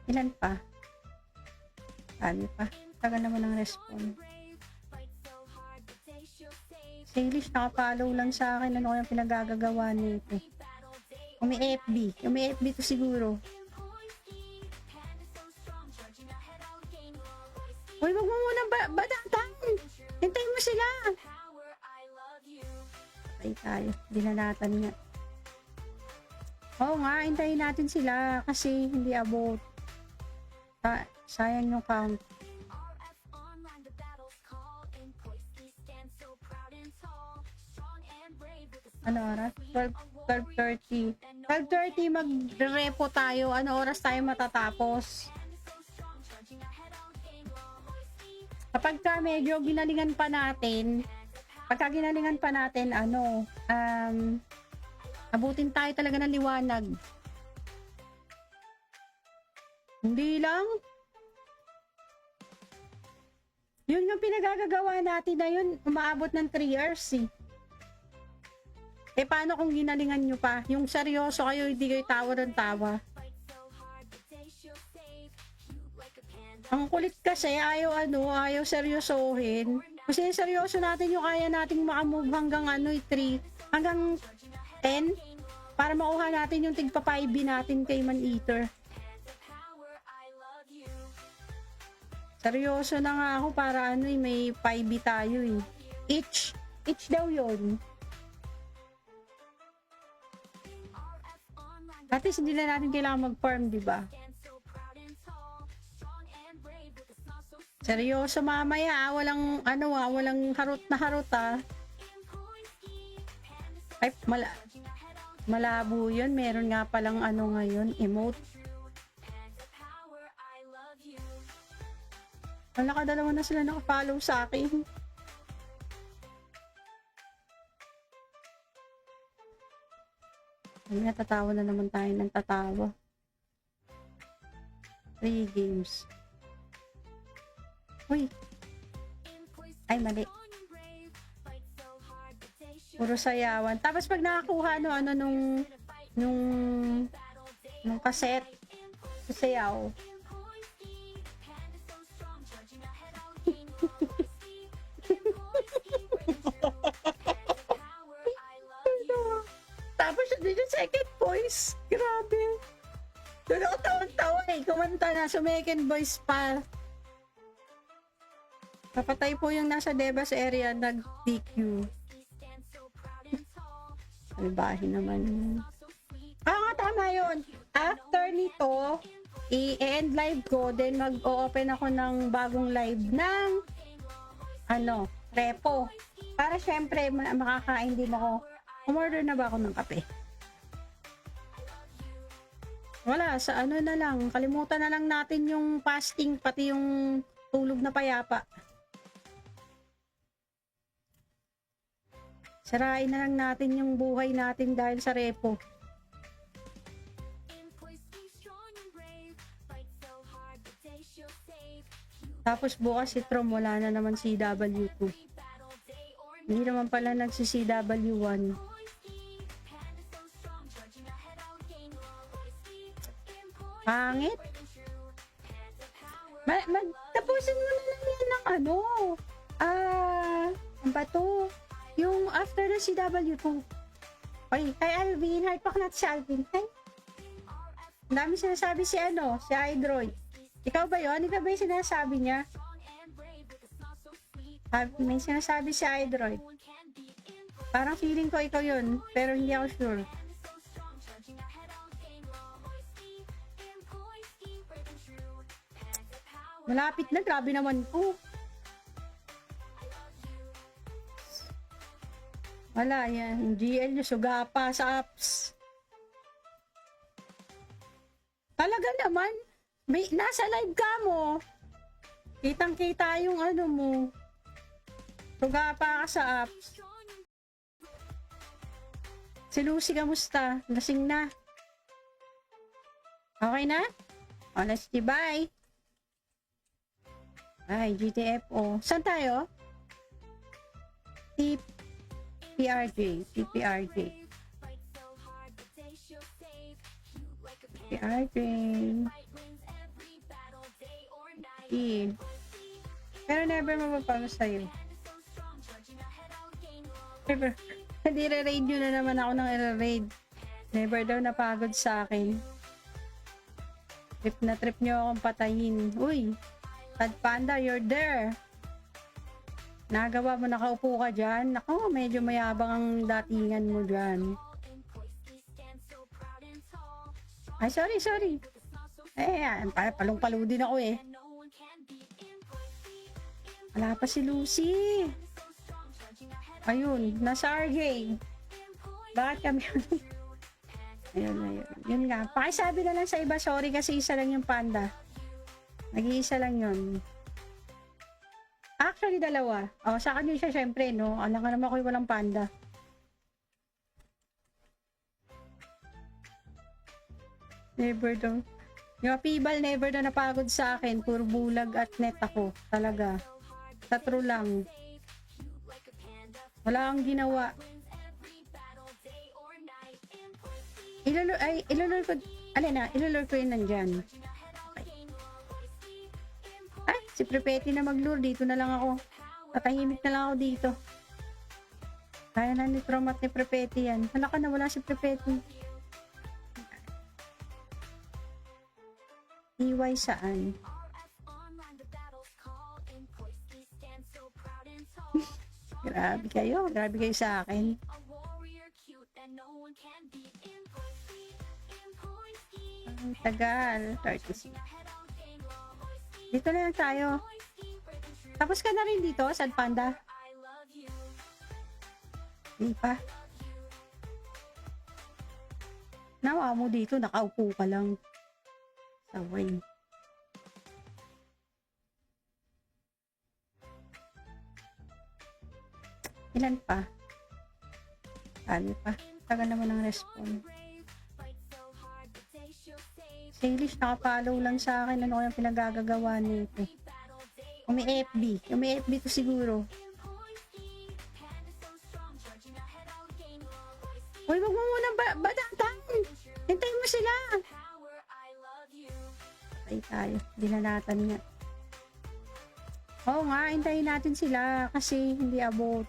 Ilan pa? Dami pa. Tagal naman ang respond. Salish, nakapollow lang sa akin. Ano kayang pinagagagawa nito? Umi-FB. Umi-FB to siguro. Uy, wag mo muna badatan. Hintayin mo sila. Patay tayo. Dinanatan nga. Oo nga, hintayin natin sila kasi hindi abot. Sayang yung count. Ano oras? 12:30. 12:30 mag-repo tayo. Ano oras tayo matatapos? Kapag ka medyo ginalingan pa natin, abutin tayo talaga ng liwanag. Hindi lang. Yun yung pinagagagawa natin na yun, umaabot ng 3 hours eh. Paano kung ginalingan nyo pa? Yung seryoso kayo, hindi kayo tawa ng tawa. Ang kulit kasi, ayaw seryosohin. Kasi seryoso natin yung kaya nating makamove hanggang 3, hanggang 10, para makuha natin yung tigpa 5 natin kay Man Eater. Seryoso na nga ako para may 5B tayo eh. Each daw yun. At least hindi na natin kailangan mag-farm, di ba? Seryoso mamaya, walang harot na harot ah. Ay, malabo yun. Meron nga palang ngayon, emote. Nakadalawa na sila nakafollow sa akin. Ay, natatawa na naman tayo ng tatawa. 3 games. Uy. Ay, mali. Puro sayawan. Tapos pag nakakuha nung cassette, sayaw. Tapos yung second voice, grabe. Doon ako tawang-tawa eh. Kumanta na, second voice pa. Papatay po yung nasa Debas area, nag-DQ. Salbahe naman. Nga, tama yun. After nito, i-end live ko, then mag-open ako ng bagong live ng repo. Para syempre makakain din ako. Umorder na ba ako ng kape? Wala, sa na lang, kalimutan na lang natin yung fasting, pati yung tulog na payapa. Sarain na lang natin yung buhay natin dahil sa repo. Tapos bukas si Trom, wala na naman CW2. Hindi naman pala nagsi-CW1. Pangit. Tapusin mo na lang yan ng ang bato. Yung after the CW2. Ay, kay Alvin, hype pack natin si Alvin. Ay, ang dami sinasabi si Idroid. Ikaw ba yun? Ikaw ba yung sinasabi niya? May sinasabi si Idroid. Parang feeling ko ikaw yun, pero hindi ako sure. Malapit na, grabe naman po. Wala yan, GL nyo, suga pa sa apps. Talaga naman, nasa live ka mo. Kitang-kita yung mo. Suga pa ka sa apps. Si Lucy, kamusta? Lasing na. Okay na? O, let's see, bye. Ay, GTFO. Saan tayo? TPRJ. Pero never mapapalo sa'yo. Never. Hindi re-raid nyo na naman ako ng i-raid. Never daw napagod sa akin. Trip na trip nyo akong patayin. Uy! Bad Panda, you're there. Nagawa mo, nakaupo ka dyan. Ako, medyo mayabang ang datingan mo dyan. Ay, sorry. Palong-palo din ako eh. Wala pa si Lucy. Ayun, nasa RJ. Bakit kami? Ayun. Yun nga. Pakisabi na lang sa iba, sorry kasi isa lang yung panda. Nag-iisa lang yun. Actually, dalawa. Sa kanya siya syempre, no? Alam ka naman ako walang panda. Never daw. Yung Apibal, never daw napagod sa akin. Puro bulag at net ako. Talaga. Sa true lang. Wala kang ginawa. Ilulur ko. Ilulur ko yun nandyan. Ay, si Prepeti na maglure. Dito na lang ako. Tatahimik na lang ako dito. Kaya na ni Trom at ni Prepeti yan. Hala ka na, wala si Prepeti. EY saan? Grabe kayo sa akin. Ang tagal. 36. Dito na lang tayo. Tapos ka na rin dito, Sad Panda? Hindi pa. Nawa mo dito, nakaupo ka lang. Saway. Ilan pa? Ano pa? Tagal naman ang response. Salish, nakapollow lang sa akin. Ano kayang pinagagagawa nito? Umi-FB to siguro. Uy, wag mo muna badatan. Hintayin mo sila. Patay tayo. Dinalatan nga. Oo nga, hintayin natin sila kasi hindi abot.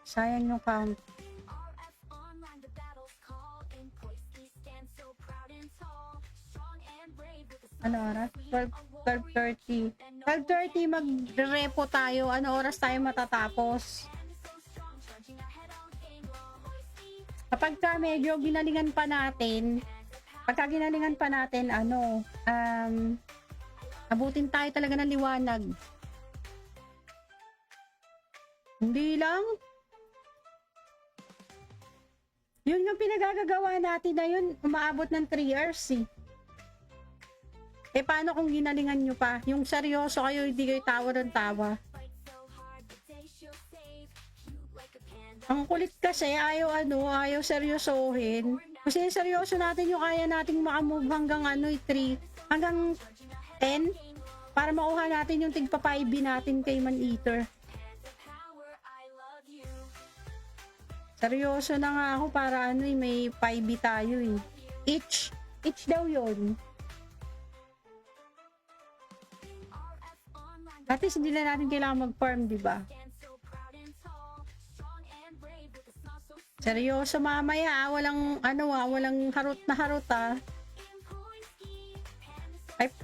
Sayang yung count. Ano oras? 12:30. 12:30 mag-repo tayo. Ano oras tayo matatapos? Kapag ka medyo ginalingan pa natin, pagka ginalingan pa natin, abutin tayo talaga ng liwanag. Hindi lang. Yun yung pinagagagawa natin na yun, umaabot ng 3 hours eh. Eh paano kung ginalingan nyo pa? Yung seryoso kayo, hindi kayo tawa ng tawa. Ang kulit kasi, ayaw seryosohin. Kasi seryoso natin yung kaya nating makamove hanggang 3, hanggang 10, para makuha natin yung tigpa 5 natin kay Man-Eater. Seryoso na nga ako para may 5 tayo eh. Each daw yun. At least hindi na natin kailangan mag-farm, di ba? Seryoso mamaya, walang harot na harot ah. Ay,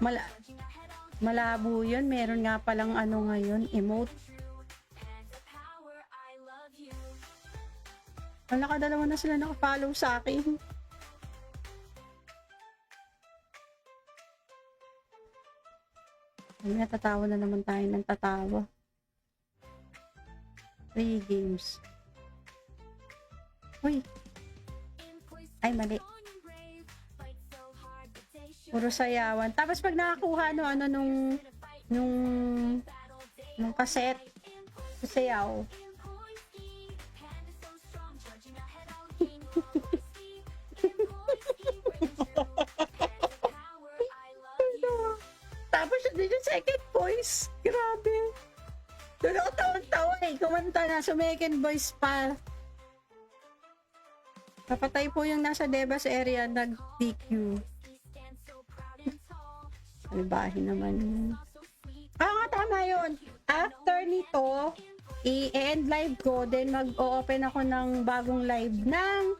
malabo yun. Meron nga palang ngayon, emote. Wala ka, dalawa na sila naka-follow sa akin. Ay, natatawa na naman tayo ng tatawa. 3 games. Uy. Ay, mali. Puro sayawan. Tapos pag nakakuha nung cassette, sayaw. Tapos yun yung second voice. Grabe. Doon ako tawang-tawa eh. Kumanta na sa second voice pa. Kapatay po yung nasa Devas area nag-DQ. Alibahin naman yun. Nga, tama yun. After nito, i-end live ko, then mag-o-open ako ng bagong live ng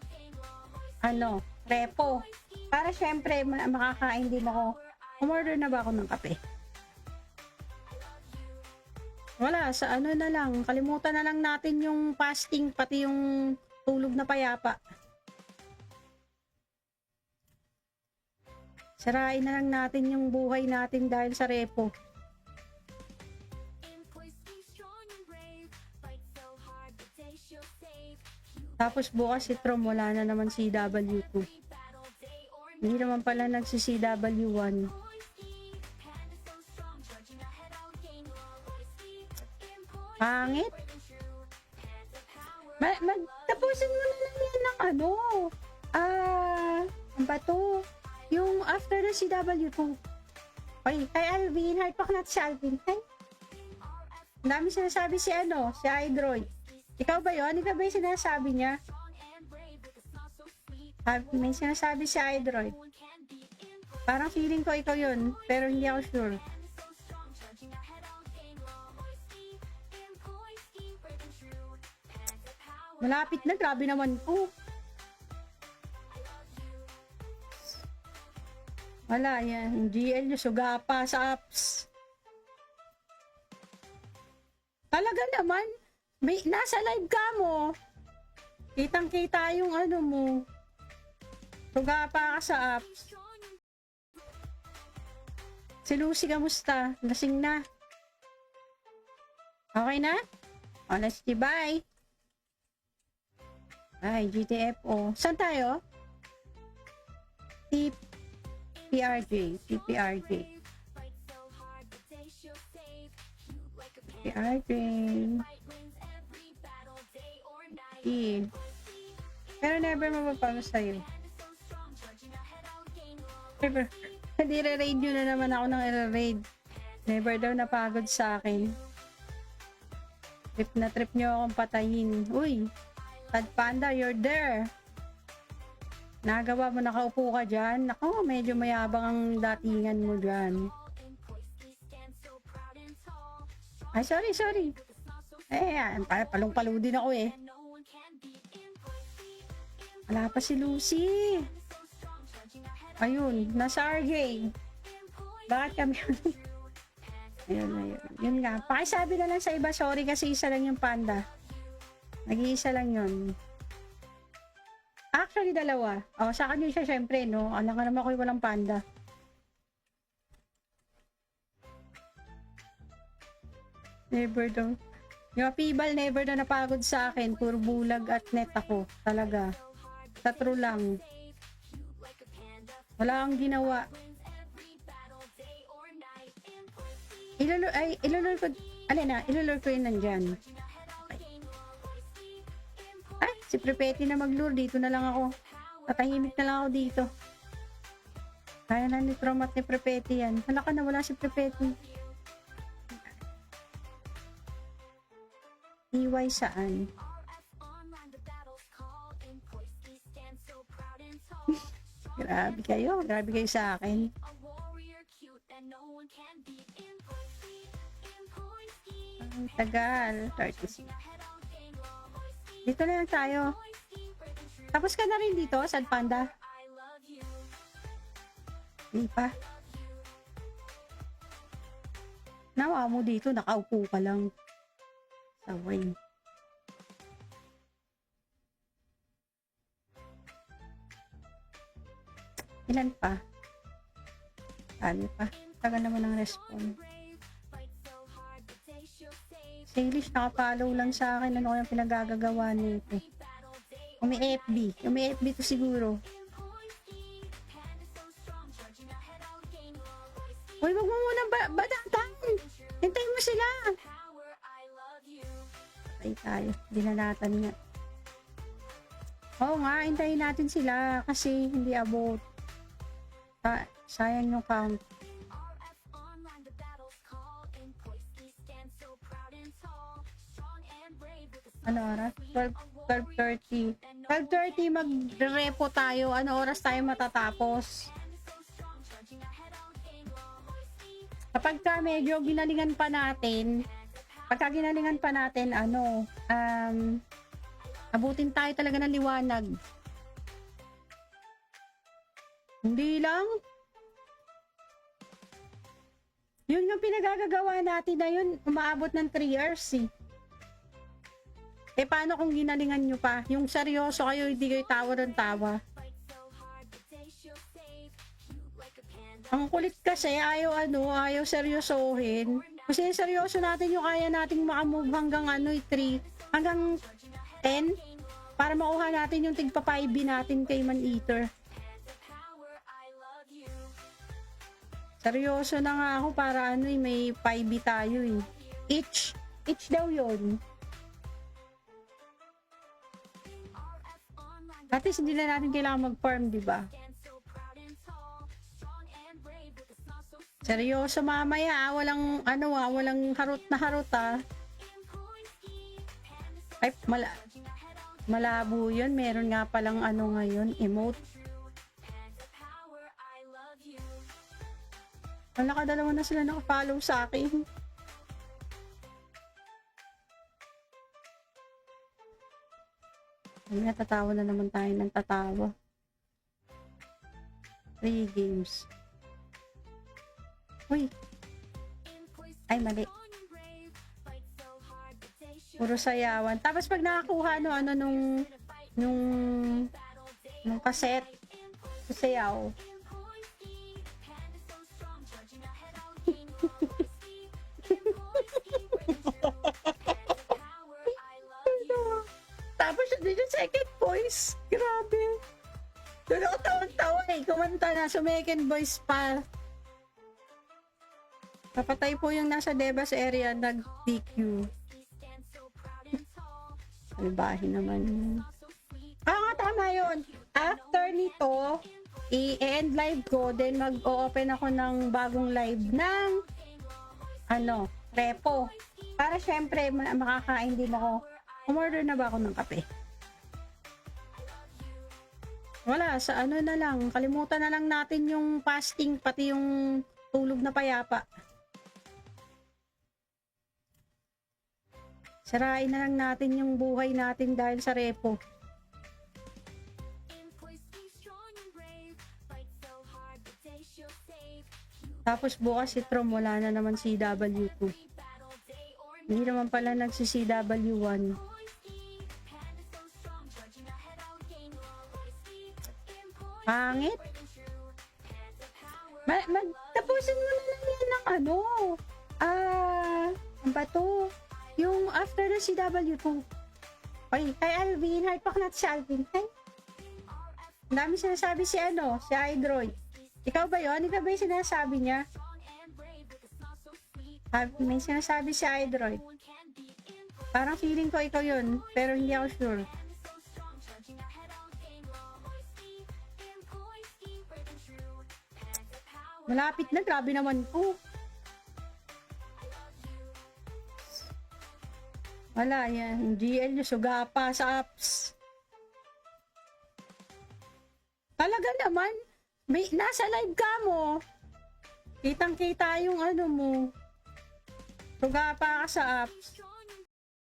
repo. Para syempre, makakain din ako. Umorder na ba ako ng kape? Wala, sa na lang. Kalimutan na lang natin yung fasting, pati yung tulog na payapa. Sarain na lang natin yung buhay natin dahil sa repo. Tapos bukas si Trom, wala na naman CW2. Hindi naman pala nagsi-CW1. Pangit. Tapusin mo na lang yan ng ano ba to? Yung after na CW2. Ay, kay Alvin, heart pack natin si Alvin. Ay, ang dami sinasabi si Idroid. Ikaw ba yun? Ikaw ba yung sinasabi niya? May sinasabi si Idroid. Parang feeling ko ikaw yun, pero hindi ako sure. Malapit na, grabe naman po. Wala yan, GL yung suga pa sa apps. Talaga naman, nasa live ka mo. Kitang-kita yung mo. Suga pa ka sa apps. Si Lucy, kamusta? Lasing na. Okay na? O, let's see, bye. Ay, GTFO. Saan tayo? TPRJ. TPRJ. Pero never mapapalo sa'yo. Never. Hindi re-raid nyo na naman ako ng i-raid. Never daw napagod sa akin. Trip na trip nyo akong patayin. Uy, Tad Panda, you're there. Nagawa mo, nakaupo ka dyan. Nako, medyo mayabang ang datingan mo dyan. Ay, sorry. Palong-palo din ako eh. Wala pa si Lucy. Ayun, nasa RJ. Bakit kami ayun. Yun nga. Pakisabi na lang sa iba, sorry kasi isa lang yung panda. Nag-iisa lang yun. actually dalawa. Oh, sa akin yun siya syempre, no? Alam ka naman ako walang panda. Never daw. Yung Pibal never na napagod sa akin. Puro bulag at net ako. Talaga. Sa true lang. Wala kang ginawa. Ilulur ko. Alin na? Ilulur ko yun nandyan. Ay, si Prepeti na maglure. Dito na lang ako. Tatahimik na lang ako dito. Kaya na ni Tromat ni Prepeti yan. Hala ka na, wala si Prepeti. EY saan? Grabe kayo. Grabe kayo sa akin. Ang tagal. 30. Dito na lang tayo. Tapos ka na rin dito, Sad Panda? Hindi pa. Nawa mo dito, nakaupo ka lang. Saway. Ilan pa? Ano pa? Tagal naman ang response. Si English nakapollow lang sa akin. Ano kayang pinagagagawa nito? Umi-FB. Umi-FB to siguro. Uy, wag mo muna badatan. Hintayin mo sila. Ay tayo. Dinalatan nga. Oo nga, hintayin natin sila. Kasi hindi abot. Sayang yung count. Ano oras? 12:30. 12:30 mag-repo tayo. Ano oras tayo matatapos? Kapag ka medyo ginalingan pa natin, abutin tayo talaga ng liwanag. Hindi lang. Yun yung pinagagagawa natin na yun, umaabot ng 3 hours eh. Eh paano kung ginalingan nyo pa? Yung seryoso kayo, hindi kayo tawa ng tawa. Ang kulit kasi, ayaw seryosohin. Kasi seryoso natin yung kaya nating makamove hanggang 3, hanggang 10, para makuha natin yung tigpa 5 natin kay Man Eater. Seryoso na nga ako para may 5 tayo eh. Each daw yun. At least hindi na natin kailangan mag-farm, di ba? Seryoso mamaya, walang harot na harot ah. Ay, malabo yun. Meron nga palang ngayon, emote. Nakadalawa na sila naka-follow sa akin. Ay, natatawa na naman tayo ng tatawa. 3 games. Uy. Ay, mali. Puro sayawan. Tapos pag nakakuha nung cassette, sayaw. Tapos yun yung second voice. Grabe. Doon ako tawang-tawa eh. Kumanta na. Second voice pa. Kapatay po yung nasa Debas area nag-DQ. Albahin naman yun. Nga, tama yun. After nito, i-end live ko, then mag-o-open ako ng bagong live ng repo. Para syempre, makakain din ako. Umorder na ba ako ng kape? Wala, sa na lang. Kalimutan na lang natin yung fasting, pati yung tulog na payapa. Sarain na lang natin yung buhay natin dahil sa repo. Tapos bukas si Trom, wala na naman CW2. Hindi naman pala nagsi-CW1. Pangit. Tapusin mo na lang yan ng ano. Ang bato. Yung after the CW2. Oy, kay Alvin. Heart pack natin si Alvin. Ay. Ang dami sinasabi si Idroid. Ikaw ba yun? Ikaw ba yung sinasabi niya? May sinasabi si Idroid. Parang feeling ko ikaw yun. Pero hindi ako sure. Malapit na. Grabe naman po. Wala yan. GL yung suga pa sa apps. Talaga naman. Nasa live ka mo. Kitang-kita yung ano mo. Suga pa ka sa apps.